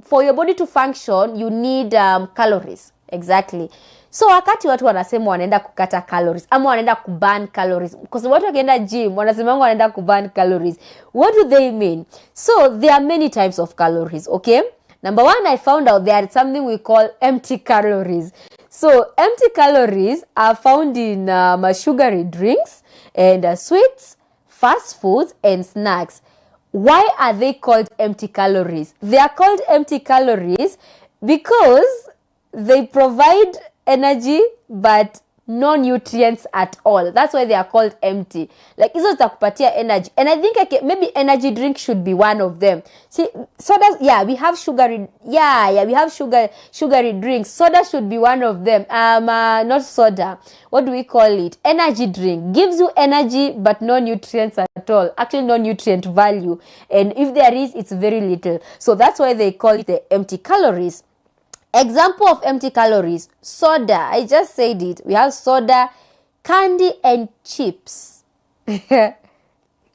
for your body to function, you need calories. Exactly. So wakati watu wanasema wanaenda kukata calories ama wanaenda kuburn calories, because watu wakienda gym wanasema wanaenda kuburn calories, what do they mean? So there are many types of calories. Okay, number one, I found out there is something we call empty calories. So empty calories are found in sugary drinks and sweets, fast foods and snacks. Why are they called empty calories? They are called empty calories because they provide energy but no nutrients at all. That's why they are called empty. Like hizo zitakupatia energy. And I think maybe energy drink should be one of them. See, sodas, yeah, we have sugary. Yeah, we have sugary drinks. Soda should be one of them. Not soda. What do we call it? Energy drink. Gives you energy but no nutrients at all. Actually, no nutrient value. And if there is, it's very little. So that's why they call it the empty calories. Example of empty calories, soda. I just said it. We have soda, candy and chips.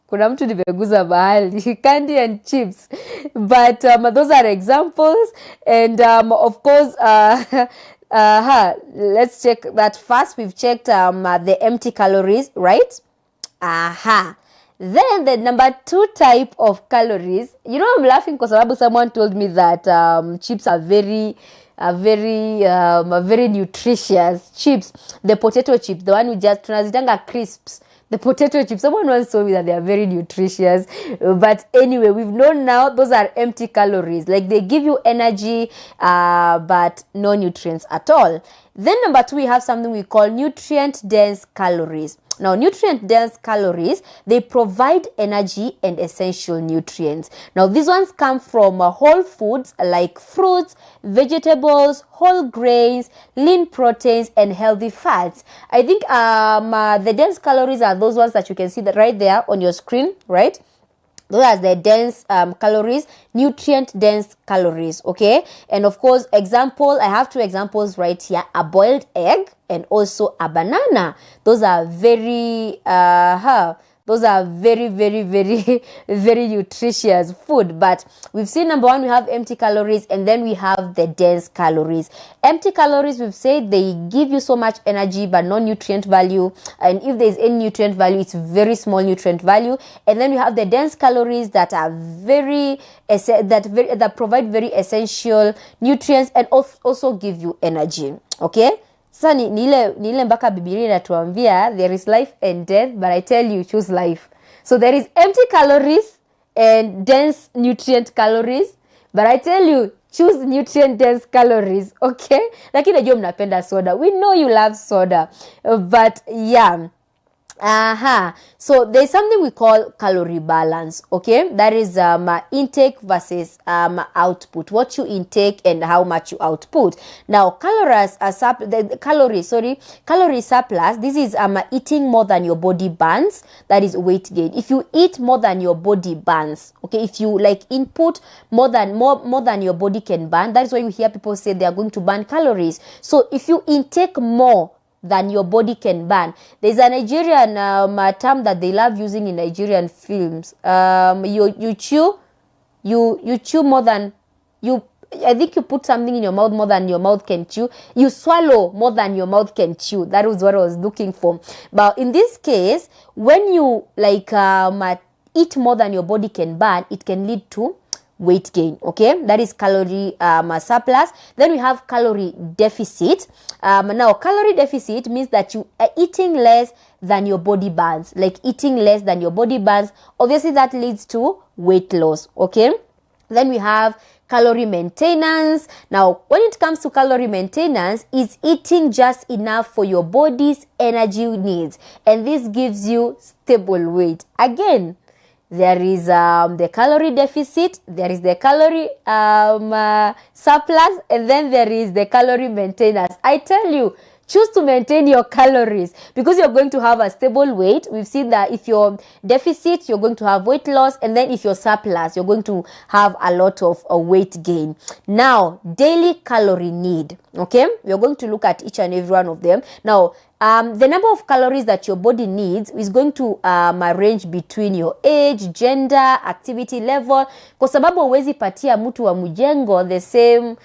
Kuna mtu nimeguza bahali. Candy and chips. But those are examples. And of course, let's check that first. We've checked the empty calories, right? Then the number 2 type of calories. You know, I'm laughing because someone told me that chips are very nutritious. Chips, the potato chips, the one we just tunazitanga crisps, the potato chips. Someone once told me that they are very nutritious. But anyway, we've known now those are empty calories. Like they give you energy, but no nutrients at all. Then number 2, we have something we call nutrient-dense calories. Now, nutrient-dense calories, they provide energy and essential nutrients. Now, these ones come from whole foods like fruits, vegetables, whole grains, lean proteins, and healthy fats. I think the dense calories are those ones that you can see that right there on your screen, right? Those are the dense calories, nutrient-dense calories, okay? And of course, example, I have 2 examples right here, a boiled egg and also a banana. Those are very, very, very nutritious food. But we've seen number 1, we have empty calories, and then we have the dense calories. Empty calories, we've said they give you so much energy but no nutrient value. And if there's any nutrient value, it's very small nutrient value. And then we have the dense calories that are that provide very essential nutrients and also give you energy. Okay? Sasa ni ile mpaka Biblia inatuambia there is life and death, but I tell you, choose life. So there is empty calories and dense nutrient calories, but I tell you, choose nutrient dense calories, okay? Lakini najua mnapenda soda. We know you love soda, but yeah. So there's something we call calorie balance, okay? That is intake versus output. What you intake and how much you output. Now, calorie surplus, this is eating more than your body burns. That is weight gain. If you eat more than your body burns, okay? If you like input more than your body can burn, that is why you hear people say they are going to burn calories. So if you intake more than your body can burn. There's a Nigerian term that they love using in Nigerian films. You chew more than you. I think you put something in your mouth more than your mouth can chew. You swallow more than your mouth can chew. That was what I was looking for. But in this case, when you like eat more than your body can burn, it can lead to weight gain, okay? That is calorie surplus. Then we have calorie deficit. Now, calorie deficit means that you are eating less than your body burns. Like eating less than your body burns. Obviously, that leads to weight loss, okay? Then we have calorie maintenance. Now, when it comes to calorie maintenance, it's eating just enough for your body's energy needs. And this gives you stable weight. Again, there is the calorie deficit, there is the calorie surplus, and then there is the calorie maintenance. I tell you, choose to maintain your calories because you're going to have a stable weight. We've seen that if you're deficit, you're going to have weight loss, and then if you're surplus, you're going to have a lot of weight gain. Now, daily calorie need. Okay, we're going to look at each and every one of them. Now, the number of calories that your body needs is going to range between your age, gender, activity level. Kwa sababu huwezi patia mtu wa mjengo the same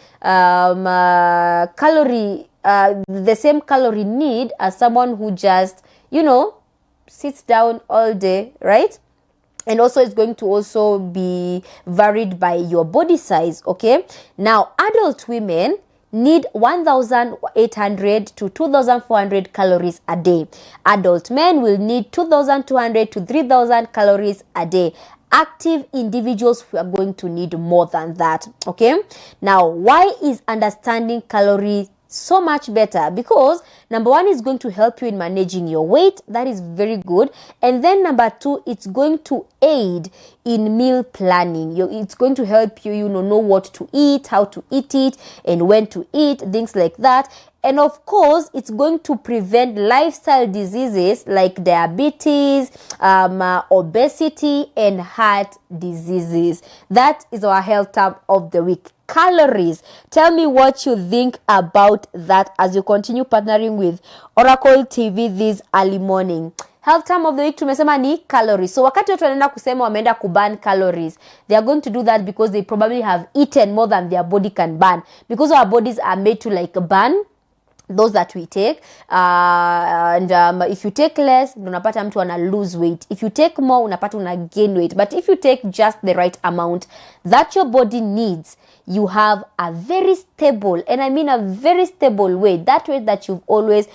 calorie need as someone who just, sits down all day, right? And also it's going to also be varied by your body size, okay? Now, adult women need 1,800 to 2,400 calories a day. Adult men will need 2,200 to 3,000 calories a day. Active individuals are going to need more than that, okay? Now, why is understanding calories so much better? Because number one, is going to help you in managing your weight. That is very good. And then number two, it's going to aid in meal planning. It's going to help you, know what to eat, how to eat it, and when to eat, things like that. And of course, it's going to prevent lifestyle diseases like diabetes, obesity, and heart diseases. That is our health term of the week. Calories. Tell me what you think about that as you continue partnering with Oracle TV this early morning. Health term of the week tumesema ni calories. So wakati watu wanaenda kusema wameenda kuburn calories, they are going to do that because they probably have eaten more than their body can burn. Because our bodies are made to burn those that we take, and if you take less, unapata mtu ana lose weight. If you take more, unapata una gain weight. But if you take just the right amount that your body needs, you have a very stable, and I mean a very stable weight, that weight that you've always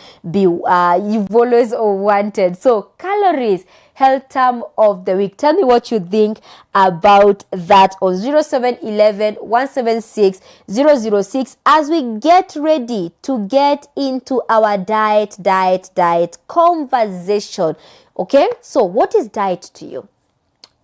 wanted. So calories, health term of the week. Tell me what you think about that on 0711 176 006 as we get ready to get into our diet conversation. Okay, so what is diet to you?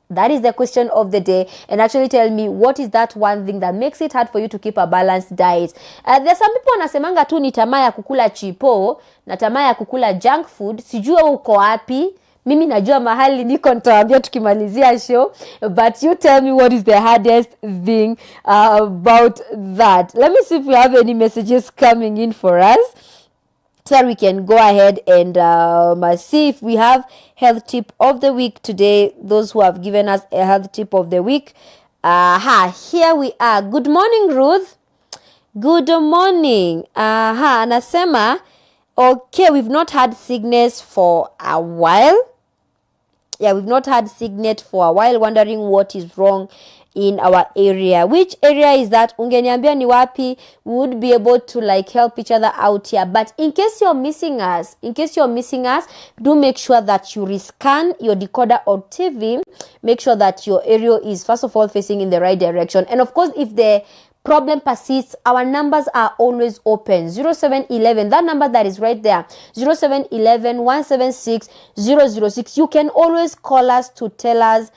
That is the question of the day. And actually tell me, what is that one thing that makes it hard for you to keep a balanced diet? There's some people wanasemanga tu ni tamaa ya kukula chipo na tamaa ya kukula junk food. Sijua uko wapi. Mimi najua mahali niko nitawaambia tukimalizia show. But you tell me what is the hardest thing about that. Let me see if we have any messages coming in for us, so we can go ahead and see if we have health tip of the week today. Those who have given us a health tip of the week. Here we are. Good morning, Ruth. Good morning. Anasema, okay, we've not had sickness for a while. Yeah, we've not had sickness for a while, wondering what is wrong in our area. Which area is that? Ungeniambia ni wapi? We would be able to help each other out here. But in case you're missing us, do make sure that you rescan your decoder or TV. Make sure that your area is first of all facing in the right direction. And of course, if the problem persists, our numbers are always open. 0711, that number that is right there, 0711 176 006. You can always call us to tell us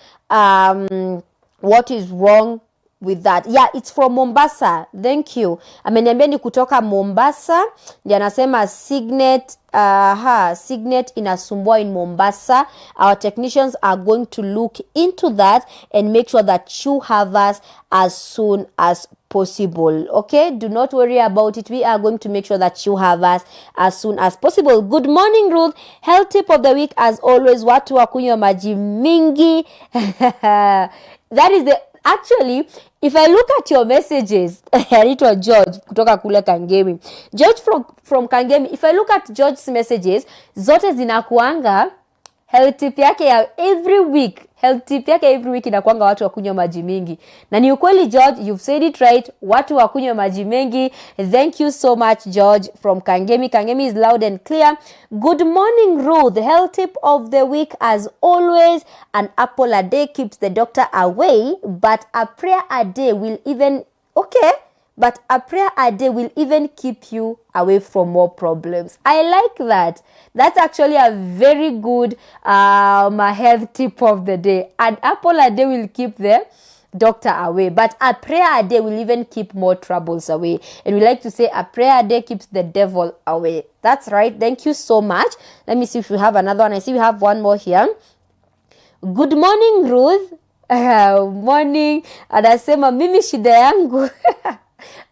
what is wrong with that. Yeah, it's from Mombasa. Thank you. Ameniambia ni kutoka Mombasa. Ndiye anasema Signet inasumbua in Mombasa. Our technicians are going to look into that and make sure that you have us as soon as possible. Okay, do not worry about it. We are going to make sure that you have us as soon as possible. Good morning, Ruth. Health tip of the week, as always, watu wakunywa maji mingi. That is the actually, if I look at your messages, anaitwa George kutoka kule Kangemi. George from Kangemi. If I look at George's messages, zote zinakuanga health tip yake ya every week. Health tip yake every week inakuanga watu wakunywa maji mingi. Na ni ukweli, George, you've said it right. Watu wakunywa maji mengi. Thank you so much, George from Kangemi. Kangemi is loud and clear. Good morning, Ruth. The health tip of the week, as always, an apple a day keeps the doctor away, but a prayer a day will even, okay, but a prayer a day will even keep you away from more problems. I like that. That's actually a very good health tip of the day. An apple a day will keep the doctor away, but a prayer a day will even keep more troubles away. And we like to say a prayer a day keeps the devil away. That's right. Thank you so much. Let me see if we have another one. I see we have one more here. Good morning, Ruth. Morning. Anasema mimi shida yangu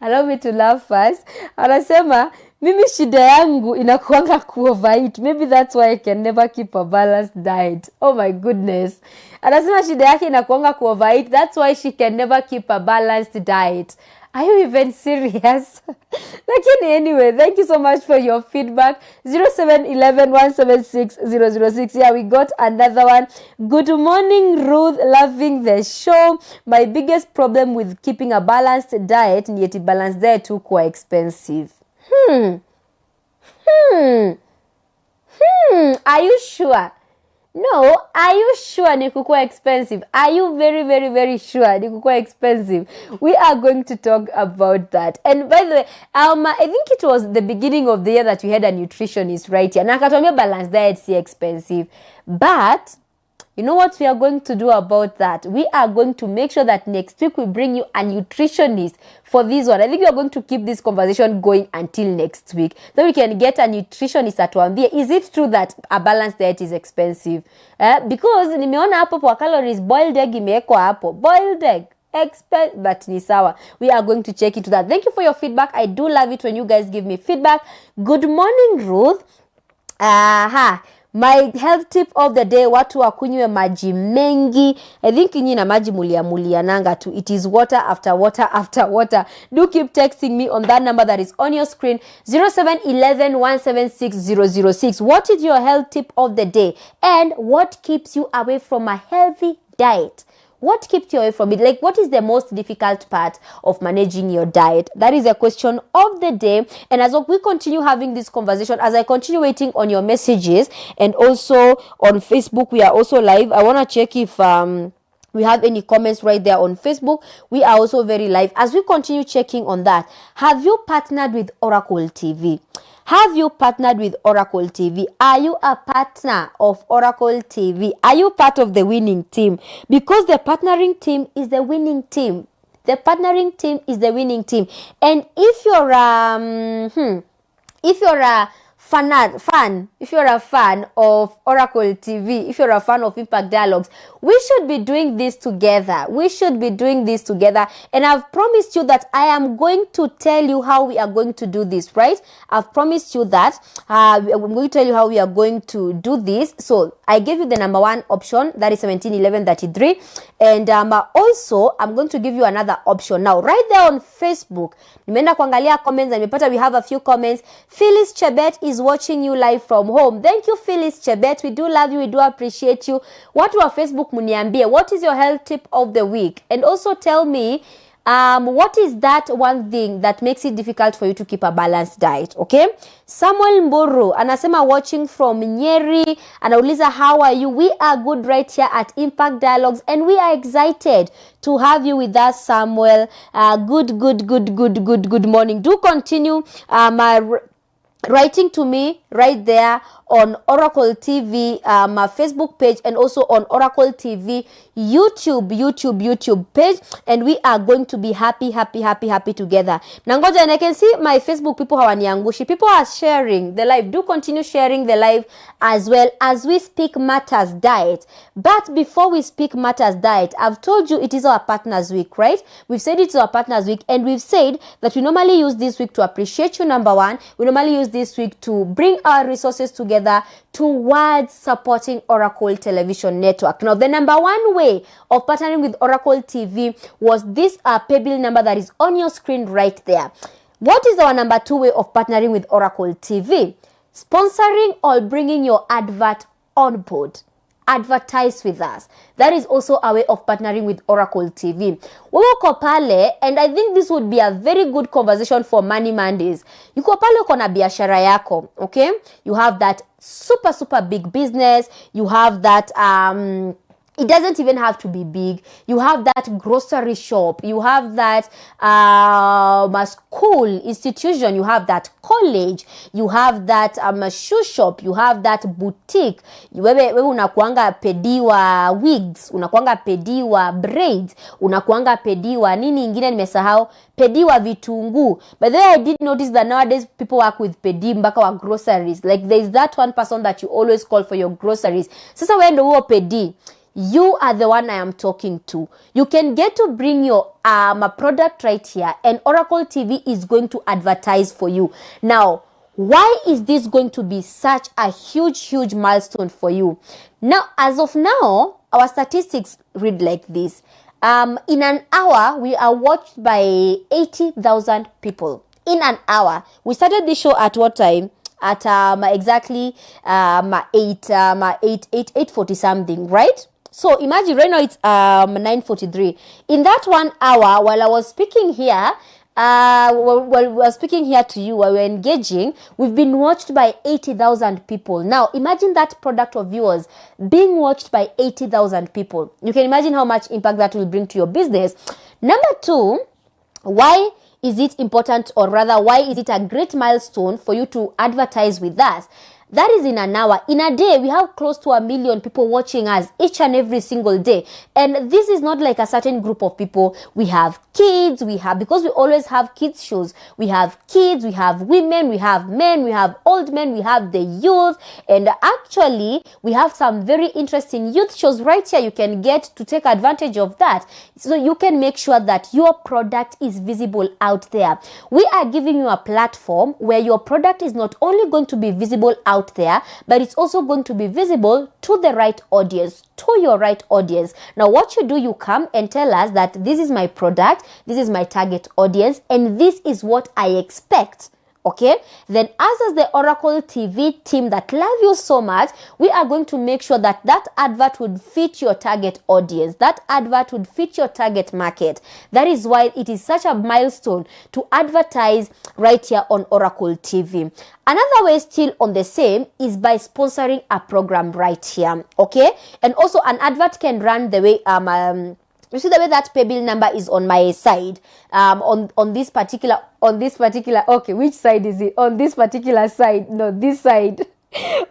allow me to laugh first. Anasema mimi shida yangu inakuanga kuovereat. Maybe that's why I can never keep a balanced diet. Oh my goodness. Anasema shida yake inakuanga kuovereat. That's why she can never keep a balanced diet. Are you even serious? Lakini anyway, thank you so much for your feedback. 0711-176-006. Yeah, we got another one. Good morning, Ruth. Loving the show. My biggest problem with keeping a balanced diet, yet a balanced diet too quite expensive. Are you sure? No, are you sure ni kukua expensive? Are you very, very, very sure ni kukua expensive? We are going to talk about that. And by the way, I think it was the beginning of the year that we had a nutritionist right here. Na akatuambia balanced diet si expensive. But you know what we are going to do about that? We are going to make sure that next week we bring you a nutritionist for this one. I think we are going to keep this conversation going until next week. So we can get a nutritionist atuambie, is it true that a balanced diet is expensive? Because nimeona hapo kwa calories, boiled egg imewekwa hapo. Boiled egg. But ni sawa. We are going to check into that. Thank you for your feedback. I do love it when you guys give me feedback. Good morning, Ruth. My health tip of the day, watu wakunywe maji mengi. I think nyinyi na maji mulia nanga tu. It is water after water after water. Do keep texting me on that number that is on your screen, 0711-176-006. What is your health tip of the day? And what keeps you away from a healthy diet? What keeps you away from it? Like, what is the most difficult part of managing your diet? That is a question of the day. And as we continue having this conversation, as I continue waiting on your messages, and also on Facebook, we are also live. I want to check if we have any comments right there on Facebook. We are also very live. As we continue checking on that, have you partnered with Oracle TV? Have you partnered with Oracle TV? Are you a partner of Oracle TV? Are you part of the winning team? Because the partnering team is the winning team. The partnering team is the winning team. And if you're a fan of Oracle TV, if you're a fan of Impact Dialogues, we should be doing this together. And I've promised you that I am going to tell you how we are going to do this, right? I've promised you that I'm going to tell you how we are going to do this. So I gave you the number one option, that is 171133. And also, I'm going to give you another option. Now, right there on Facebook, nimeenda kuangalia comments and we have a few comments. Phyllis Chebet is watching you live from home. Thank you, Phyllis Chebet. We do love you. We do appreciate you. What was Facebook muniambie? What is your health tip of the week? And also tell me, what is that one thing that makes it difficult for you to keep a balanced diet? Okay. Samuel Mburu anasema watching from Nyeri. Anauliza, how are you? We are good right here at Impact Dialogues, and we are excited to have you with us, Samuel. Good morning. Do continue writing to me right there on Oracle TV, my Facebook page, and also on Oracle TV YouTube page, and we are going to be happy together. Nangoja, and I can see my Facebook people hawaniangushi. People are sharing the live. Do continue sharing the live as well as we speak matters diet. But before we speak matters diet, I've told you it is our partners week, right? We've said it's our partners week, and we've said that we normally use this week to appreciate you, number one. We normally use this week to bring our resources together towards supporting Oracle Television Network. Now, the number one way of partnering with Oracle TV was this paybill number that is on your screen right there. What is our number two way of partnering with Oracle TV? Sponsoring or bringing your advert on board. Advertise with us. That is also a way of partnering with Oracle TV. Uko pale, and I think this would be a very good conversation for Money Mondays. Uko pale uko na biashara yako, okay? You have that super big business. You have that It doesn't even have to be big. You have that grocery shop, you have that a school institution, you have that college, you have that shoe shop, you have that boutique. Wewe unakuanga pediwa wigs, unakuanga pediwa braids, unakuanga pediwa nini ingine nimesahau, pediwa vitunguu. By the way, I did notice that nowadays people work with pedi mpaka wa groceries. Like there is that one person that you always call for your groceries. Sasa wewe ndio huo pedi. You are the one I am talking to. You can get to bring your a product right here, and Oracle TV is going to advertise for you. Now, why is this going to be such a huge milestone for you? Now, as of now, our statistics read like this. In an hour, we are watched by 80,000 people. In an hour. We started this show at what time? At exactly 8:40 something, right? So imagine right now it's 9:43. In that 1 hour, while I was speaking here, while we were speaking here to you, while we were engaging, we've been watched by 80,000 people. Now imagine that product of yours being watched by 80,000 people. You can imagine how much impact that will bring to your business. Number two, why is it important, or rather why is it a great milestone for you to advertise with us? That is in an hour. In a day, we have close to 1 million people watching us each and every single day. And this is not like a certain group of people. We have kids, because we always have kids shows. We have kids, we have women, we have men, we have old men, we have the youth. And actually, we have some very interesting youth shows right here. You can get to take advantage of that. So you can make sure that your product is visible out there. We are giving you a platform where your product is not only going to be visible out there, but it's also going to be visible to the right audience, to your right audience. Now what you do, you come and tell us that this is my product, this is my target audience, and this is what I expect. Okay, then us as the Oracle TV team that love you so much, we are going to make sure that that advert would fit your target audience, that advert would fit your target market. That is why it is such a milestone to advertise right here on Oracle TV. Another way still on the same is by sponsoring a program right here. Okay, and also an advert can run the way you see the way that pay bill number is on my side, on this particular, okay, which side is it? On this particular side, no, this side.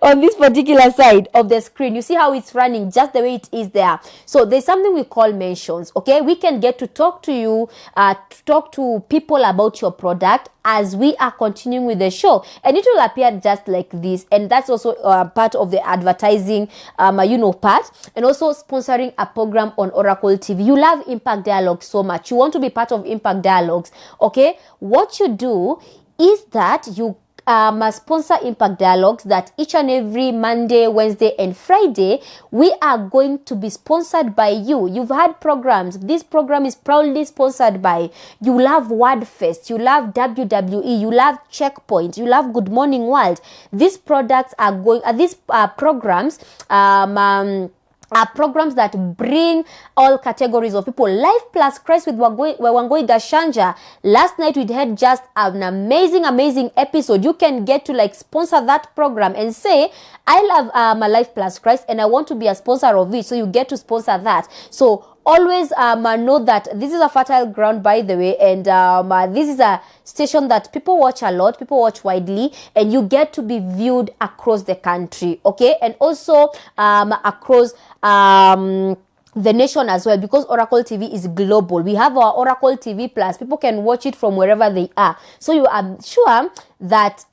On this particular side of the screen, you see how it's running just the way it is there. So there's something we call mentions. Okay, we can get to talk to you, to talk to people about your product as we are continuing with the show, and it will appear just like this. And that's also part of the advertising part, and also sponsoring a program on Oracle TV. You love Impact Dialogues so much, you want to be part of Impact Dialogues. Okay, what you do is that you must sponsor Impact Dialogues, that each and every Monday, Wednesday and Friday we are going to be sponsored by you. You've had programs. This program is proudly sponsored by you. Love Wordfest, you love WWE, you love Checkpoint, you love Good Morning World. These products are going these programs are programs that bring all categories of people. Life Plus Christ with Wangoi Gashanja. Last night we had just an amazing episode. You can get to like sponsor that program and say, I love my Life Plus Christ and I want to be a sponsor of it. So you get to sponsor that. So always know that this is a fertile ground, by the way, and this is a station that people watch a lot, people watch widely, and you get to be viewed across the country, okay, and also across the nation as well, because Oracle TV is global. We have our Oracle TV Plus. People can watch it from wherever they are. So you are sure that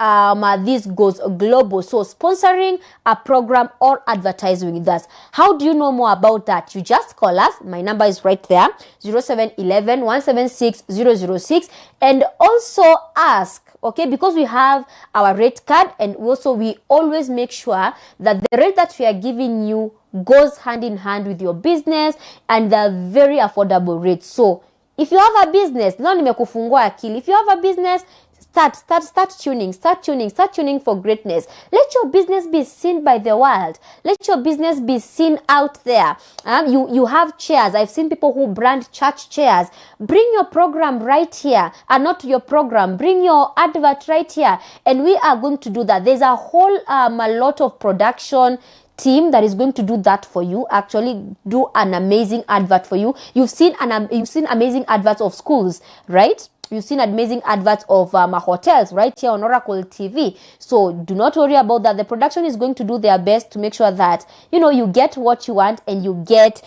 this goes global. So sponsoring a program or advertising with us. How do you know more about that? You just call us. My number is right there, 0711 176 006, and also ask. Okay, because we have our rate card, and also we always make sure that the rate that we are giving you goes hand in hand with your business, and they're very affordable rates. So if you have a business, if you have a business, start tuning for greatness. Let your business be seen by the world. Let your business be seen out there. You have chairs. I've seen people who brand church chairs. Bring your program right here, and not your program. Bring your advert right here, and we are going to do that. There's a whole a lot of production team that is going to do that for you, actually do an amazing advert for you. You've seen amazing adverts of schools, right? You've seen amazing adverts of hotels right here on Oracle TV. So do not worry about that. The production is going to do their best to make sure that, you get what you want and you get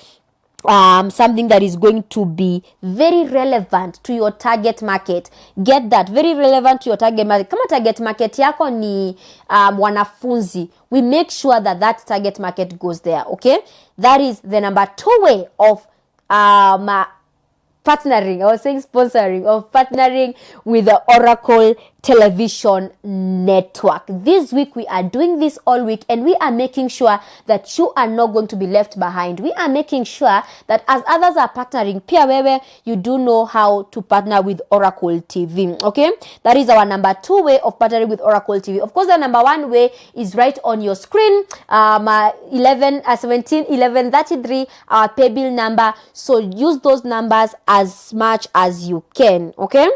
something that is going to be very relevant to your target market. Get that, very relevant to your target market. Kama target market yako ni wanafunzi, we make sure that target market goes there, okay? That is the number 2 way of partnering, I was saying sponsoring, of partnering with the Oracle Television Network. This week we are doing this all week, and we are making sure that you are not going to be left behind. We are making sure that as others are partnering, pia wewe, you do know how to partner with Oracle TV, okay? That is our number 2 way of partnering with Oracle TV. Of course, the number 1 way is right on your screen, 171133, our pay bill number. So use those numbers as much as you can, okay?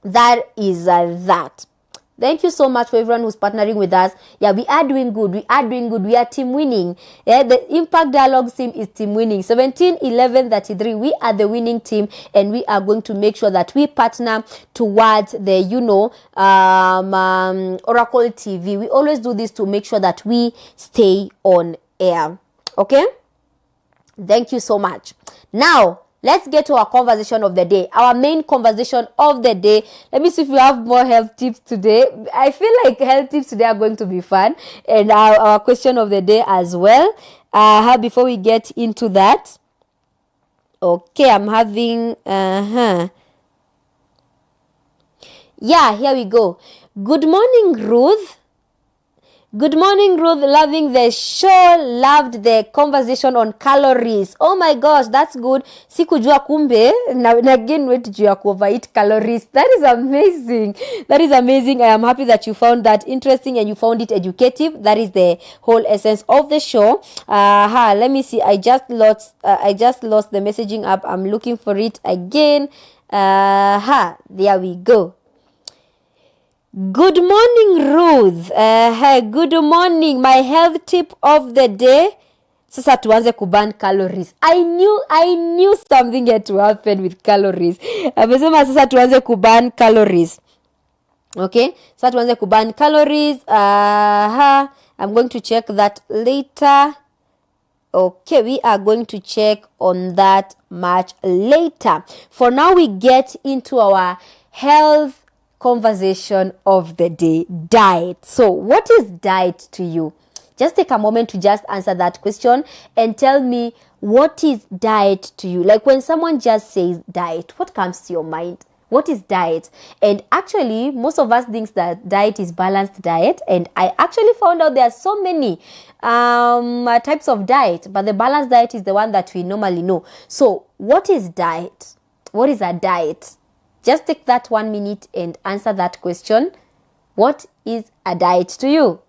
That is that. Thank you so much for everyone who's partnering with us. Yeah, we are doing good. We are team winning. Yeah, the Impact Dialogue team is team winning. 171133. We are the winning team, and we are going to make sure that we partner towards the Oracle TV. We always do this to make sure that we stay on air. Okay? Thank you so much. Now, let's get to our conversation of the day. Our main conversation of the day. Let me see if we have more health tips today. I feel like health tips today are going to be fun. And our question of the day as well. Before we get into that. Okay, I'm having... Yeah, here we go. Good morning, Ruth. Good morning, Ruth. Loving the show. Loved the conversation on calories. Oh my gosh, that's good. Sikujua kumbe. Now again, wait to overeat calories. That is amazing. That is amazing. I am happy that you found that interesting and you found it educative. That is the whole essence of the show. Let me see. I just lost the messaging app. I'm looking for it again. There we go. Good morning, Ruth. Good morning. My health tip of the day. Sasa tuanze kuban calories. I knew something had to happen with calories. Amesema sasa tuanze kuban calories. Okay? Sasa tuanze kuban calories. I'm going to check that later. Okay, we are going to check on that much later. For now, we get into our health conversation of the day. Diet. So what is diet to you? Just take a moment to just answer that question and tell me, what is diet to you? Like when someone just says diet, what comes to your mind? What is diet? And actually, most of us think that diet is balanced diet, and I actually found out there are so many types of diet, but the balanced diet is the one that we normally know. So what is diet? What is a diet? Just take that 1 minute and answer that question. What is a diet to you?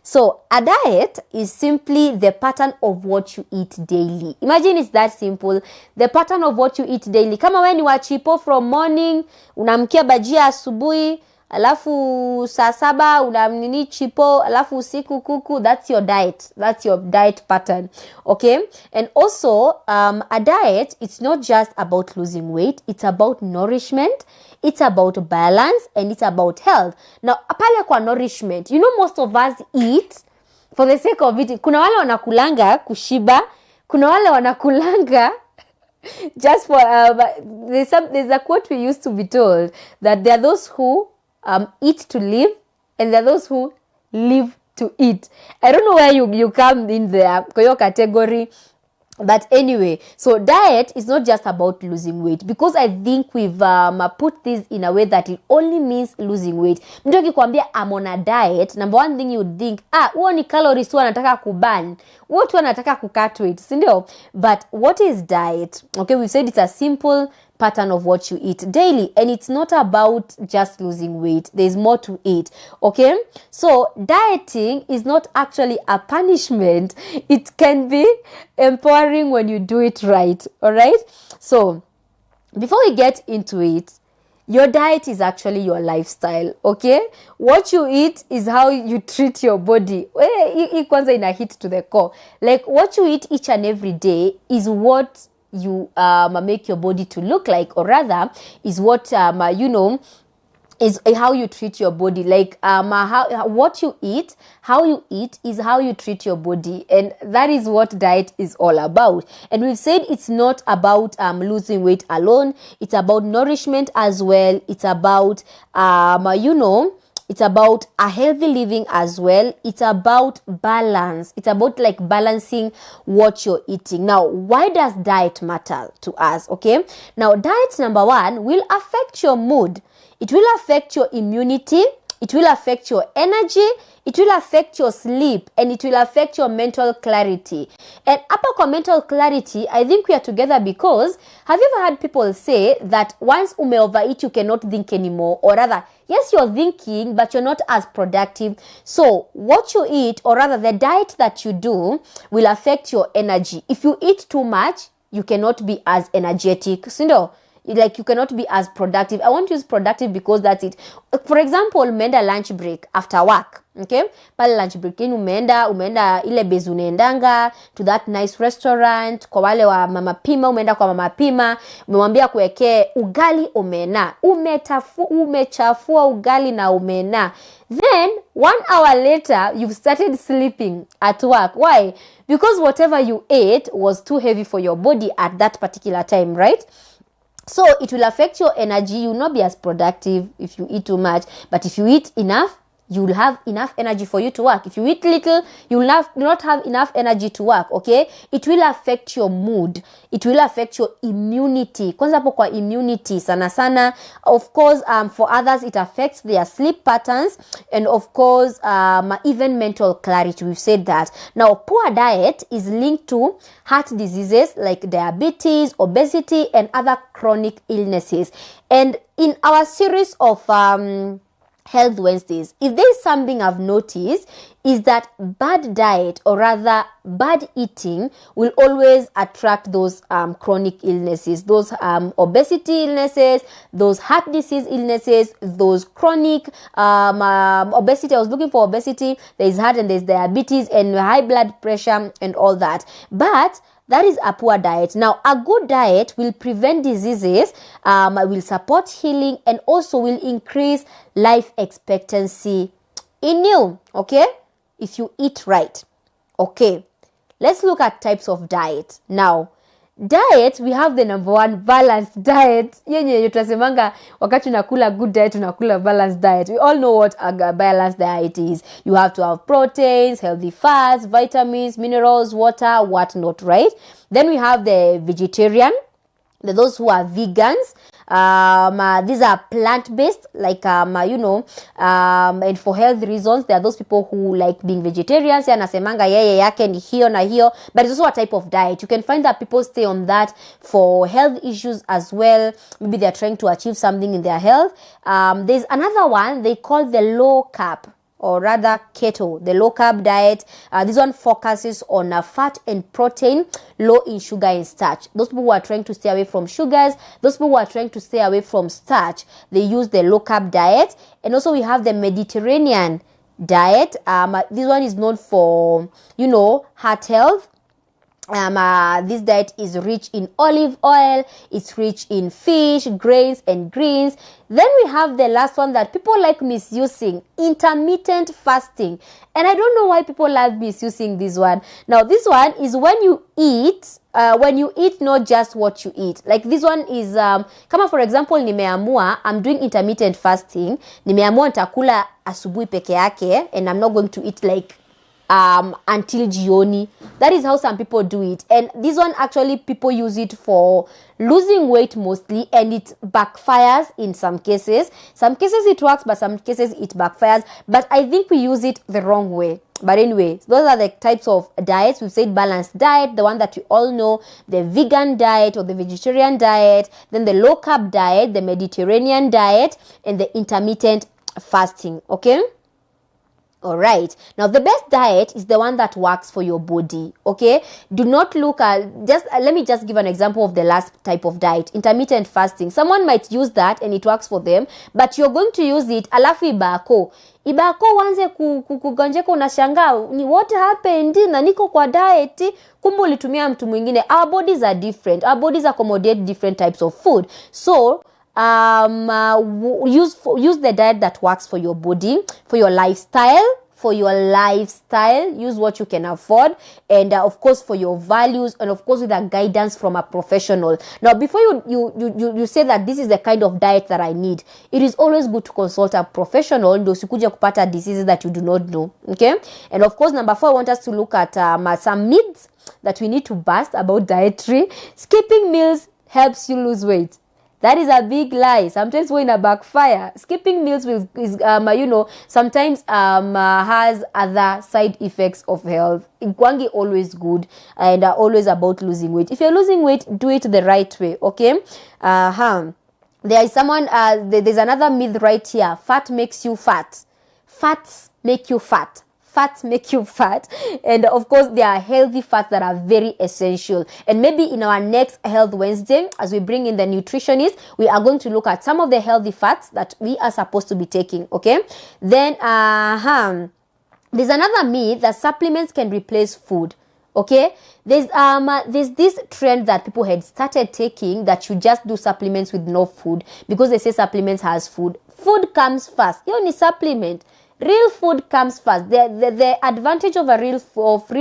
So a diet is simply the pattern of what you eat daily. Imagine it's that simple. The pattern of what you eat daily. Kama wewe ni wa chipo from morning, unamkia bajia asubuhi, alafu saa 7 unamnini chipo, alafu usiku kuku. That's your diet. That's your diet pattern. Okay? And also, a diet, it's not just about losing weight. It's about nourishment. It's about balance, and it's about health. Now, pale kwa nourishment, most of us eat for the sake of eating. Kuna wale wanakulanga kushiba. Kuna wale wanakulanga just for... there's a quote we used to be told that there are those who eat to live, and there are those who live to eat. I don't know where you come in there, your category. But anyway, so diet is not just about losing weight, because I think we've put this in a way that it only means losing weight. Mtu akikwambia I'm on a diet, number one thing you would think, huo ni calories tu anataka kuban, huo tu anataka kucut weight, si ndio? But what is diet? Okay, we said it's a simple pattern of what you eat daily, and it's not about just losing weight. There's more to it. Okay, so dieting is not actually a punishment. It can be empowering when you do it right. All right, so before we get into it, your diet is actually your lifestyle, okay? What you eat is how you treat your body. Kwanza ina hit to the core. Like what you eat each and every day is what you make your body to look like, or rather is what is how you treat your body. Like what you eat, how you eat is how you treat your body, and that is what diet is all about. And we've said it's not about losing weight alone, it's about nourishment as well. It's about it's about a healthy living as well. It's about balance. It's about like balancing what you're eating. Now, why does diet matter to us? Okay. Now, diet number one will affect your mood. It will affect your immunity. It will affect your energy. It will affect your sleep, and it will affect your mental clarity. And upper mental clarity, I think we are together because have you ever heard people say that once you overeat, you cannot think anymore? Or rather, yes, you're thinking, but you're not as productive. So what you eat, or rather the diet that you do, will affect your energy. If you eat too much, you cannot be as energetic. Like you cannot be as productive. I want to use productive because that's it. For example, umeenda lunch break after work, okay? Pale lunch break umeenda ile base unaendanga to that nice restaurant. Kwa wale wa mama pima, umeenda kwa mama pima, umemwambia kuwekee ugali omena. Umechafua ugali na omena. Then 1 hour later, you've started sleeping at work. Why? Because whatever you ate was too heavy for your body at that particular time, right? So it will affect your energy. You will not be as productive if you eat too much. But if you eat enough, you will have enough energy for you to work. If you eat little, you will not have enough energy to work, okay? It will affect your mood. It will affect your immunity. Kwanza hapo kwa immunity, sana. Of course, for others, it affects their sleep patterns. And of course, even mental clarity. We've said that. Now, poor diet is linked to heart diseases like diabetes, obesity, and other chronic illnesses. And in our series of Health Wednesdays, if there is something I've noticed, is that bad diet, or rather bad eating, will always attract those chronic illnesses, those obesity illnesses, those heart disease illnesses, those chronic obesity. I was looking for obesity. There's heart and there's diabetes and high blood pressure and all that. But that is a poor diet. Now, a good diet will prevent diseases, will support healing, and also will increase life expectancy in you, okay? If you eat right. Okay, let's look at types of diet. Now, diet, we have the number one, balanced diet. Yenye tutasemanga wakati unakula good diet, unakula balanced diet. We all know what a balanced diet is. You have to have proteins, healthy fats, vitamins, minerals, water, whatnot, right? Then we have the vegetarian, those who are vegans. These are plant-based, like and for health reasons, there are those people who like being vegetarians. Anasemanga yeye yake ni hiyo na hiyo, but it's also a type of diet. You can find that people stay on that for health issues as well. Maybe they're trying to achieve something in their health. There's another one they call the low carb, or rather keto, the low carb diet. This one focuses on fat and protein, low in sugar and starch. Those people who are trying to stay away from sugars, those people who are trying to stay away from starch, they use the low carb diet. And also we have the Mediterranean diet. This one is known for, heart health. This diet is rich in olive oil, it's rich in fish, grains, and greens. Then we have the last one that people like misusing, intermittent fasting. And I don't know why people love misusing this one. Now, this one is when you eat not just what you eat. Like this one is, kama for example, nimeamua, I'm doing intermittent fasting, nimeamua nitakula asubuhi peke yake, and I'm not going to eat like until jioni. That is how some people do it. And this one actually people use it for losing weight mostly, and it backfires in some cases. Some cases it works, but some cases it backfires. But I think we use it the wrong way. But anyway, those are the types of diets. We've said balanced diet, the one that you all know, the vegan diet or the vegetarian diet, then the low carb diet, the Mediterranean diet, and the intermittent fasting. Okay? All right. Now, the best diet is the one that works for your body. Okay. Do not look at let me just give an example of the last type of diet, intermittent fasting. Someone might use that and it works for them, but you're going to use it alafu ibako wanze kugonjeka, unashangaa ni what happened na niko kwa diet, kumbe ulitumia mtu mwingine. Our bodies are different. Our bodies accommodate different types of food. So use the diet that works for your body, for your lifestyle. Use what you can afford, and of course for your values, and of course with a guidance from a professional. Now, before you say that this is the kind of diet that I need, it is always good to consult a professional ndio usikuje kupata diseases that you do not know. Okay. And of course, number 4, I want us to look at some myths that we need to bust about dietary. Skipping meals helps you lose weight. That is a big lie. Sometimes when a backfire. Skipping meals sometimes has other side effects of health. Ikwangi always good and always about losing weight. If you're losing weight, do it the right way. Okay. There is there's another myth right here. Fat makes you fat. Fats make you fat. Fats make you fat. And of course, there are healthy fats that are very essential. And maybe in our next Health Wednesday, as we bring in the nutritionist, we are going to look at some of the healthy fats that we are supposed to be taking. Okay. Then, there's another myth that supplements can replace food. Okay, there's this trend that people had started taking, that you just do supplements with no food because they say supplements has food. Food comes first. You only supplement. Real food comes first. The advantage of real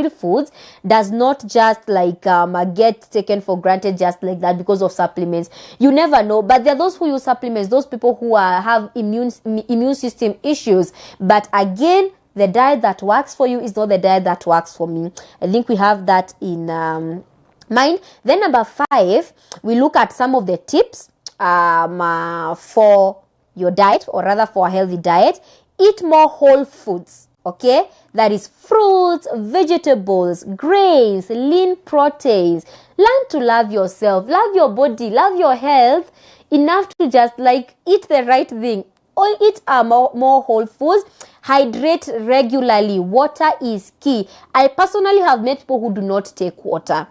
foods does not just get taken for granted just like that because of supplements. You never know. But there are those who use supplements, those people who have immune system issues. But again, the diet that works for you is not the diet that works for me. I think we have that in mind. Then number 5, we look at some of the tips for your diet, or rather for a healthy diet. Eat more whole foods, okay? That is fruits, vegetables, grains, lean proteins. Learn to love yourself, love your body, love your health enough to just eat the right thing. Or eat more whole foods. Hydrate regularly. Water is key. I personally have met people who do not take water.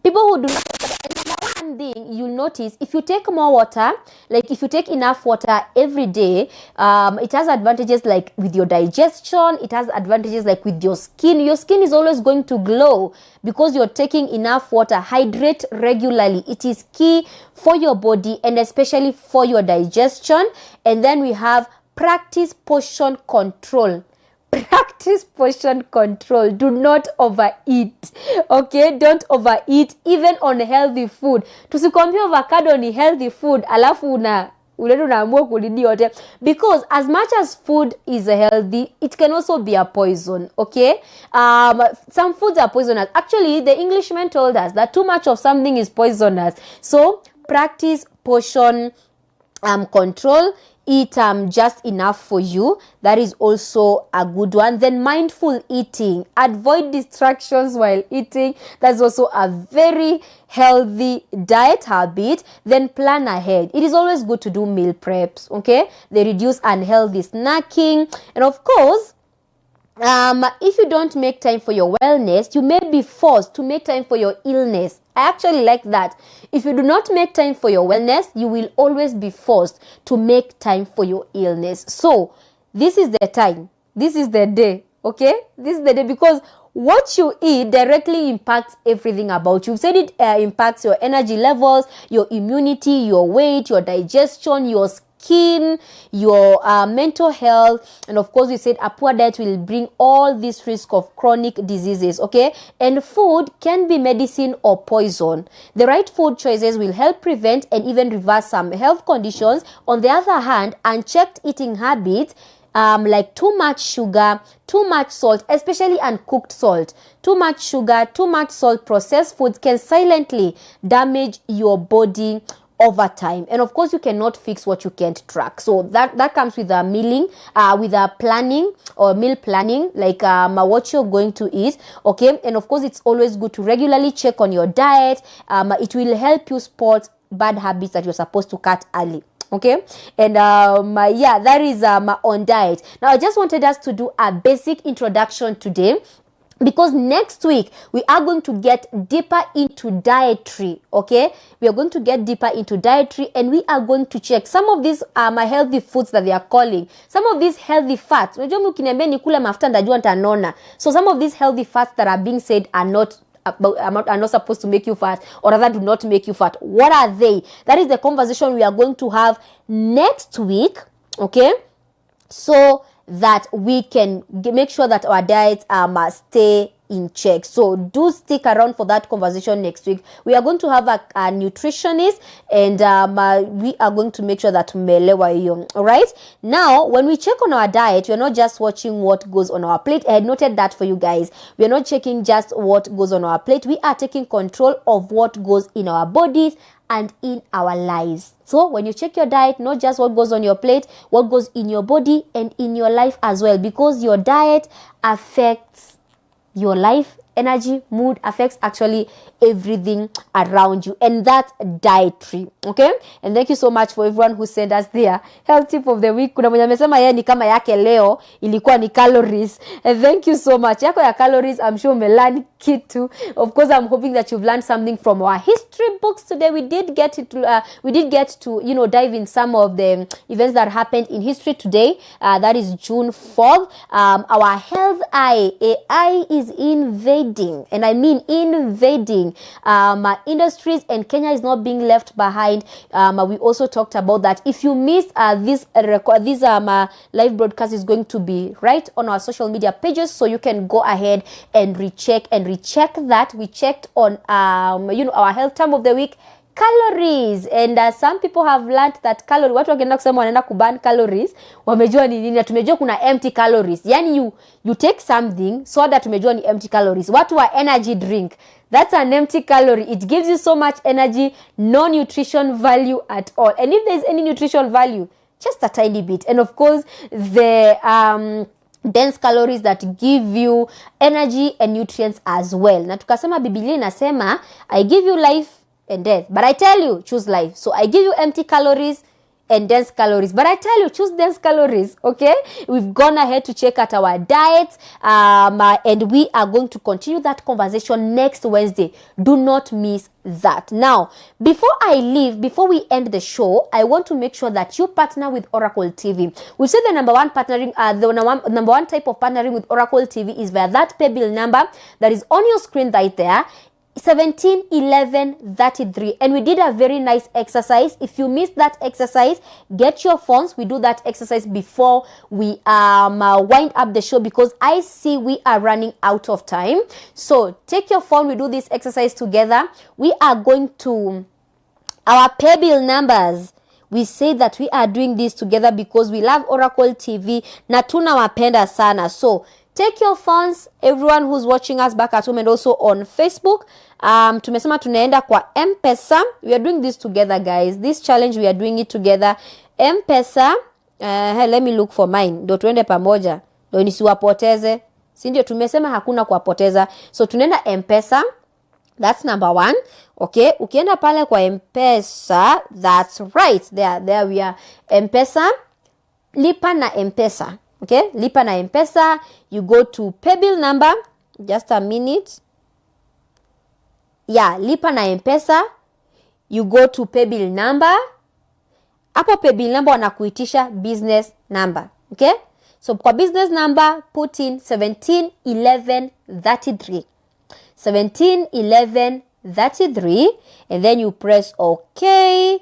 People who do not. One thing you'll notice, if you take more water, if you take enough water every day, it has advantages with your digestion. It has advantages with your skin. Your skin is always going to glow because you're taking enough water. Hydrate regularly. It is key for your body and especially for your digestion. And then we have practice portion control. Practice portion control. Do not overeat. Okay, don't overeat even on healthy food. Tusikwambia avocado ni healthy food alafu unaamua kulidi yote, because as much as food is healthy, it can also be a poison. Okay, some foods are poisonous. Actually, the Englishman told us that too much of something is poisonous. So practice portion control. Eat just enough for you. That is also a good one. Then mindful eating. Avoid distractions while eating. That's also a very healthy diet habit. Then plan ahead. It is always good to do meal preps. Okay, they reduce unhealthy snacking. And of course, if you don't make time for your wellness, you may be forced to make time for your illness. I actually like that. If you do not make time for your wellness, you will always be forced to make time for your illness. So this is the time. This is the day. Okay? This is the day, because what you eat directly impacts everything about you. You've said it impacts your energy levels, your immunity, your weight, your digestion, your skin, your mental health, and of course we said a poor diet will bring all this risk of chronic diseases. Okay, and food can be medicine or poison. The right food choices will help prevent and even reverse some health conditions. On the other hand, unchecked eating habits like too much sugar, too much salt, especially uncooked salt, too much sugar, too much salt, processed foods can silently damage your body over time. And of course, you cannot fix what you can't track. So that comes with a mealing, with a planning or meal planning, what you're going to eat. Okay, and of course, it's always good to regularly check on your diet. It will help you spot bad habits that you're supposed to cut early. Okay, and yeah, that is on diet. Now I just wanted us to do a basic introduction today, because next week we are going to get deeper into dietary. Okay, we are going to get deeper into dietary, and we are going to check some of these healthy foods that they are calling, some of these healthy fats. Unajua mkiniambia nikule mafuta ndajua nitanona. So some of these healthy fats that are being said are not supposed to make you fat, or rather do not make you fat. What are they? That is the conversation we are going to have next week. Okay, so that we can make sure that our diets stay in check. So do stick around for that conversation next week. We are going to have a nutritionist, and we are going to make sure that all right. Now, when we check on our diet, we are not just watching what goes on our plate. I had noted that for you guys. We are not checking just what goes on our plate. We are taking control of what goes in our bodies and in our lives. So when you check your diet, not just what goes on your plate, what goes in your body and in your life as well, because your diet affects your life, energy, mood, affects actually everything around you, and that's dietary. Okay, and thank you so much for everyone who sent us their health tip of the week. Kuna mwenye amesema yeye ni kama yake leo ilikuwa ni calories, and thank you so much. Yako ya calories, I'm sure umelearn kitu. Of course, I'm hoping that you've learned something from our history books today. We did get to dive in some of the events that happened in history today. That is June 4th. Our health AI is invading, and I mean invading industries, and Kenya is not being left behind. We also talked about that. If you missed this live broadcast, is going to be right on our social media pages, so you can go ahead and recheck that. We checked on our health term of the week, calories, and some people have learned that calorie, watu wakienda kusema wanaenda kuburn calories, wamejua ni nini, na tumejua kuna empty calories. Yani you take something, soda tumejua ni empty calories. Watu wa energy drink, that's an empty calorie. It gives you so much energy, no nutrition value at all. And if there's any nutrition value, just a tiny bit. And of course, the dense calories that give you energy and nutrients as well. Na tukasema Biblia inasema, I give you life and death, but I tell you, choose life. So I give you empty calories and dense calories, but I tell you, choose dense calories. Okay, we've gone ahead to check at our diets, and we are going to continue that conversation next Wednesday. Do not miss that. Now, before we end the show, I want to make sure that you partner with Oracle TV. We said the number one type of partnering with Oracle TV is via that pay bill number that is on your screen right there, 171133, and we did a very nice exercise. If you missed that exercise, get your phones. We do that exercise before we wind up the show, because I see we are running out of time. So take your phone, we do this exercise together. We are going to our pay bill numbers. We say that we are doing this together because we love Oracle TV na tunawapenda sana. So take your phones, everyone who's watching us back at home and also on Facebook. Tumesema tunaenda kwa M-Pesa. We are doing this together, guys. This challenge, we are doing it together. M-Pesa. Let me look for mine. Ndio tuende pamoja. Ndio nisiwapoteze. Si ndio tumesema hakuna kuwapoteza. So tunaenda M-Pesa. That's number 1. Okay. Ukienda pale kwa M-Pesa, that's right. There we are. M-Pesa. Lipa na M-Pesa. Okay, lipa na M-Pesa. You go to paybill number. Just a minute. Yeah, lipa na M-Pesa. You go to paybill number. Hapo paybill number wanakuitisha business number. Okay, so kwa business number, put in 171133. 171133, and then you press OK.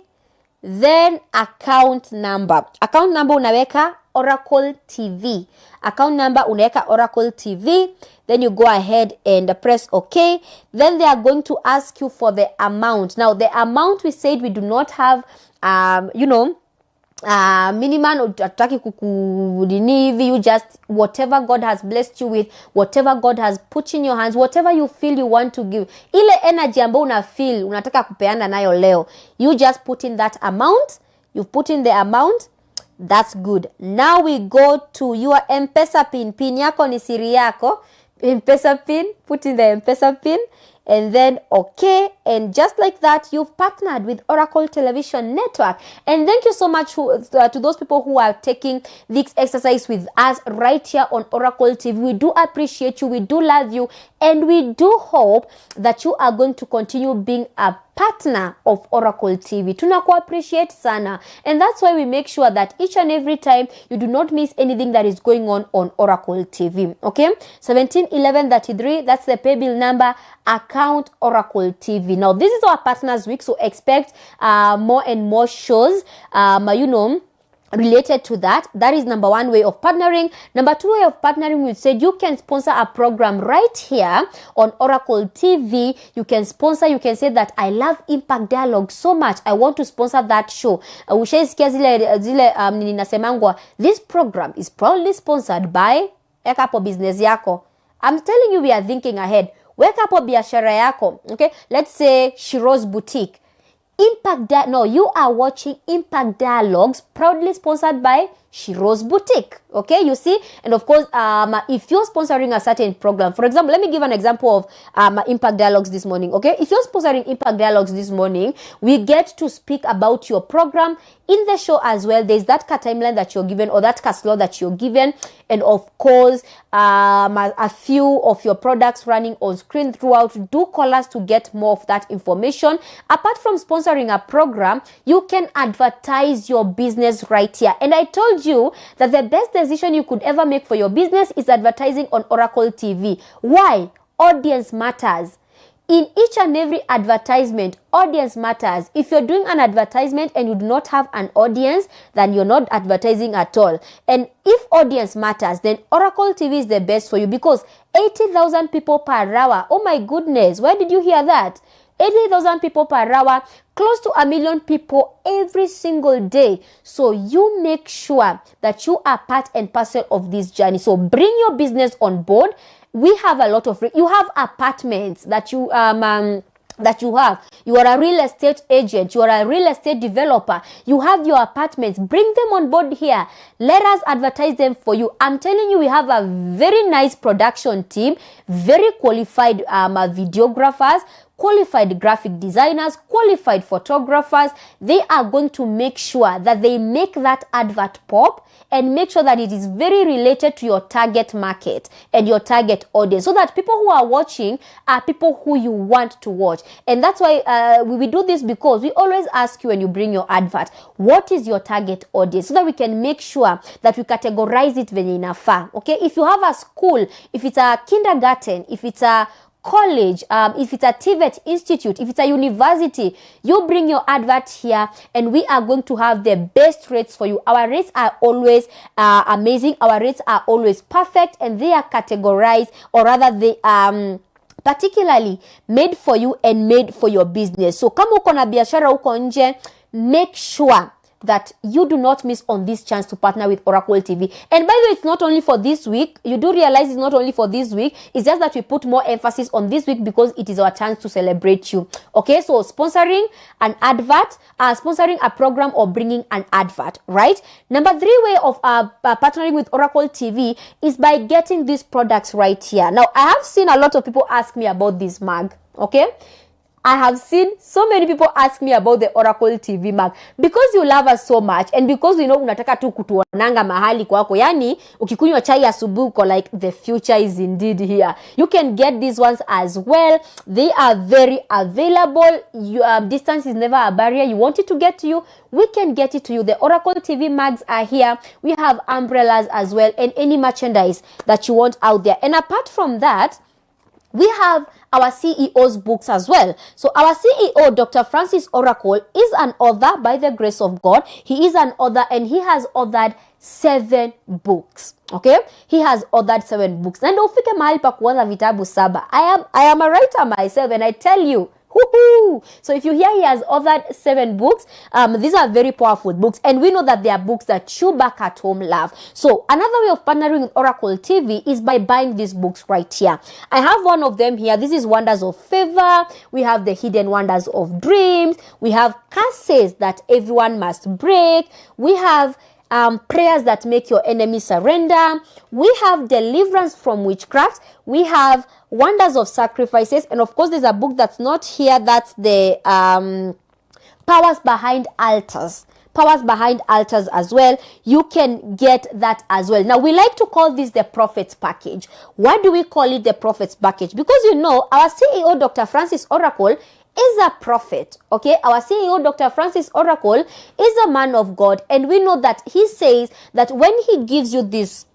Then account number. Account number unaweka Oracle TV. Account number unaweka Oracle TV. Then you go ahead and press OK. Then they are going to ask you for the amount. Now the amount, we said we do not have, minimum, utaki kukudinivi. You just, whatever God has blessed you with, whatever God has put in your hands, whatever you feel you want to give, ile energy ambayo una feel unataka kupeana nayo leo, you just put in that amount. You put in the amount. That's good. Now we go to your M-Pesa pin. Pin yako ni siri yako. M-Pesa pin. Put in the M-Pesa pin. and then okay, and just like that, you've partnered with Oracle Television Network. And thank you so much to those people who are taking this exercise with us right here on Oracle TV. We do appreciate you, we do love you, and we do hope that you are going to continue being a partner of Oracle TV. Tunaku appreciate sana, and that's why we make sure that each and every time you do not miss anything that is going on Oracle TV. Okay, 171133, that's the pay bill number, account Oracle TV. Now this is our partners week, so expect more and more shows related to that. That is number one way of partnering. Number two way of partnering, we said you can sponsor a program right here on Oracle TV. You can sponsor, you can say that I love Impact Dialogue so much, I want to sponsor that show. This program is probably sponsored by Ekapo Business Yako. I'm telling you, we are thinking ahead. Wekapo biashara yako. Okay, let's say Shiro's Boutique. You are watching Impact Dialogues, proudly sponsored by Shiro's Boutique. Okay, you see, and of course, if you're sponsoring a certain program, for example, let me give an example of Impact Dialogues this morning. Okay, if you're sponsoring Impact Dialogues this morning, we get to speak about your program in the show as well. There's that timeline that you're given, or that slot that you're given, and of course, a few of your products running on screen throughout. Do call us to get more of that information. Apart from sponsoring a program, you can advertise your business right here. And I told you that the best decision you could ever make for your business is advertising on Oracle TV. Why? Audience matters. In each and every advertisement, audience matters. If you're doing an advertisement and you do not have an audience, then you're not advertising at all. And if audience matters, then Oracle TV is the best for you, because 80,000 people per hour. Oh my goodness, where did you hear that? 80,000 people per hour, close to 1 million people every single day. So you make sure that you are part and parcel of this journey. So bring your business on board. We have a lot of, you have apartments that you have. You are a real estate agent. You are a real estate developer. You have your apartments. Bring them on board here. Let us advertise them for you. I'm telling you, we have a very nice production team, very qualified videographers, qualified graphic designers, qualified photographers. They are going to make sure that they make that advert pop and make sure that it is very related to your target market and your target audience, so that people who are watching are people who you want to watch. And that's why we do this, because we always ask you when you bring your advert, what is your target audience, so that we can make sure that we categorize it venye inafaa. Okay, if you have a school, if it's a kindergarten, if it's a college, if it's a TVET institute, if it's a university, you bring your advert here and we are going to have the best rates for you. Our rates are always amazing. Our rates are always perfect, and they are categorized, or rather they particularly made for you and made for your business. So kama uko na biashara uko nje, make sure that you do not miss on this chance to partner with Oracle TV. And by the way, it's not only for this week. You do realize it's not only for this week. It's just that we put more emphasis on this week because it is our chance to celebrate you. Okay, so sponsoring an advert, sponsoring a program, or bringing an advert, right? Number 3 way of partnering with Oracle TV is by getting these products right here. Now, I have seen a lot of people ask me about this mug, okay? I have seen so many people ask me about the Oracle TV mug, because you love us so much, and because you know unataka tu kutuonanga mahali kwako, yani ukikunywa chai asubuhi uko like the future is indeed here. You can get these ones as well. They are very available. Distance is never a barrier. You want it to get to you, we can get it to you. The Oracle TV mugs are here. We have umbrellas as well, and any merchandise that you want out there. And apart from that, we have our CEO's books as well. So our CEO, Dr. Francis Oracle, is an author by the grace of God. He is an author, and he has authored 7 books. Okay? He has authored 7 books. And ufike mahali pa kuanza vitabu 7. I am a writer myself, and I tell you, woohoo! So if you hear he has authored 7 books, these are very powerful books, and we know that they are books that you back at home love. So another way of partnering with Oracle TV is by buying these books right here. I have one of them here. This is Wonders of Favor. We have The Hidden Wonders of Dreams. We have Curses That Everyone Must Break. We have prayers that make your enemy surrender. We have deliverance from witchcraft. We have wonders of sacrifices. And of course, there's a book that's not here. That's the powers behind altars. Powers behind altars as well. You can get that as well. Now, we like to call this the prophet's package. Why do we call it the prophet's package? Because our CEO, Dr. Francis Oracle, is a prophet. Okay, our CEO, Dr. Francis Oracle, is a man of God, and we know that he says that when he gives you these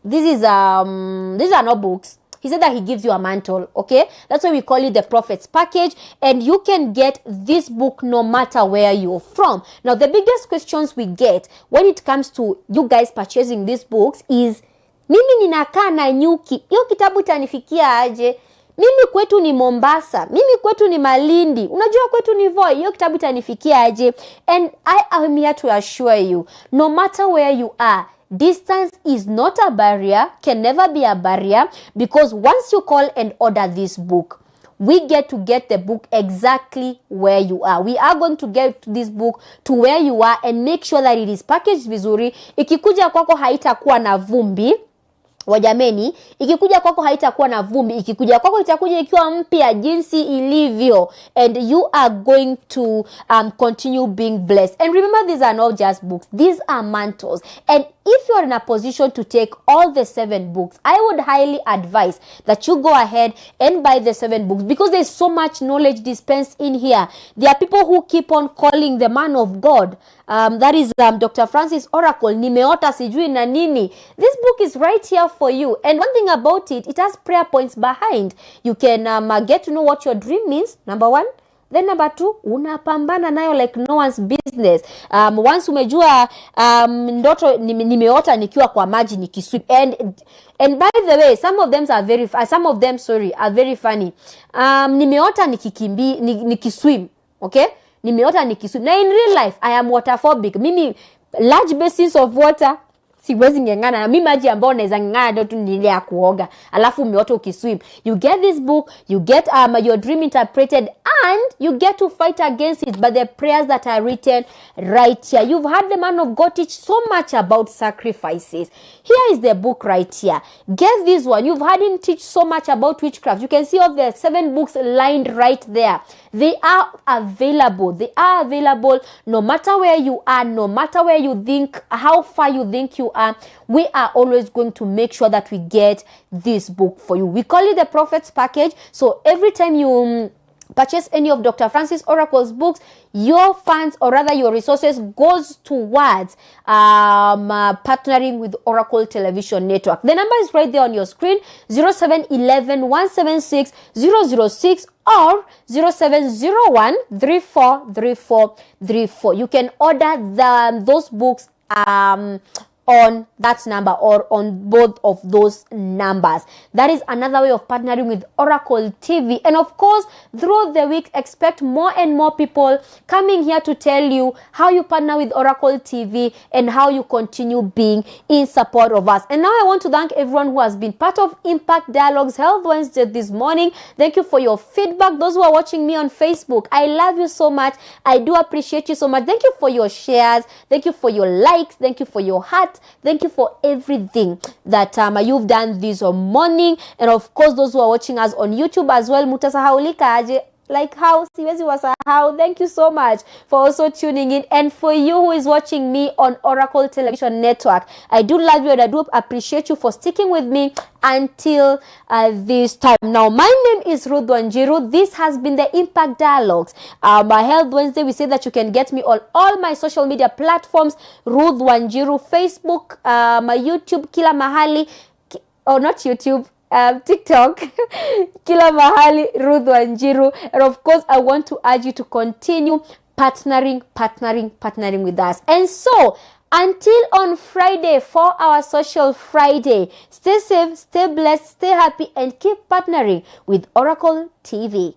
are not books. He said that he gives you a mantle. Okay, that's why we call it the prophet's package, and you can get this book no matter where you're from. Now, the biggest questions we get when it comes to you guys purchasing these books is, mimi ninakaa na nyuki, hiyo kitabu itanifikia aje? Mimi kwetu ni Mombasa, mimi kwetu ni Malindi, unajua kwetu ni Voi, hiyo kitabu itanifikia aje? And I am here to assure you, no matter where you are, distance is not a barrier, can never be a barrier, because once you call and order this book, we get to get the book exactly where you are. We are going to get this book to where you are and make sure that it is packaged vizuri. Ikikuja kwako haitakuwa na vumbi. Wajameni, ikikuja kwako haitakuwa na vumbi, ikikuja kwako itakuja ikiwa mpya jinsi ilivyo, and you are going to continue being blessed. And remember, these are not just books, these are mantles. And if you are in a position to take all the 7 books, I would highly advise that you go ahead and buy the 7 books, because there's so much knowledge dispensed in here. There are people who keep on calling the man of God, that is Dr. Francis Oracle, nimeota sijui na nini. This book is right here for you. And one thing about it, it has prayer points behind. You can get to know what your dream means, number 1. Then number 2, unapambana nayo like no one's business. Once umejua ndoto nimeota nikiwa kwa maji nikiswim. And by the way, some of them are very funny. Nimeota nikiswim, okay? Nimeota nikiswim. Now in real life, I am waterphobic. Mimi large basins of water siwezi ngengana, na mimi maji ambao naweza ngengana ndio tu nile ya kuoga, alafu umeota ukiswim. You get this book, you get your dream interpreted, and you get to fight against it by the prayers that are written right here. You've heard the man of God teach so much about sacrifices. Here is the book right here. Get this one. You've heard him teach so much about witchcraft. You can see all the 7 books lined right there. They are available. They are available no matter where you are, no matter where you think, how far you think you are. We are always going to make sure that we get this book for you. We call it the Prophet's Package. So every time you purchase any of Dr. Francis Oracle's books, your funds, or rather your resources, goes towards partnering with Oracle Television Network. The number is right there on your screen, 0711 176 006 or 0701 343434. You can order those books on that number or on both of those numbers. That is another way of partnering with Oracle TV. And of course, throughout the week, expect more and more people coming here to tell you how you partner with Oracle TV and how you continue being in support of us. And now I want to thank everyone who has been part of Impact Dialogues Health Wednesday this morning. Thank you for your feedback. Those who are watching me on Facebook, I love you so much. I do appreciate you so much. Thank you for your shares. Thank you for your likes. Thank you for your heart. Thank you for everything that you've done this morning. And of course, those who are watching us on YouTube as well, mutasahaulika aje, like how siwezi wasahau. Thank you so much for also tuning in. And for you who is watching me on Oracle Television Network, I do love you and I do appreciate you for sticking with me until this time. Now, my name is Ruth Wanjiru. This has been the Impact Dialogues. My Health Wednesday, we say that you can get me on all my social media platforms, Ruth Wanjiru, Facebook, my YouTube, kila mahali, or not YouTube, TikTok, kila mahali, Ruth Wanjiru. And of course, I want to urge you to continue partnering with us. And so, until on Friday for our Social Friday, stay safe, stay blessed, stay happy, and keep partnering with Oracle TV.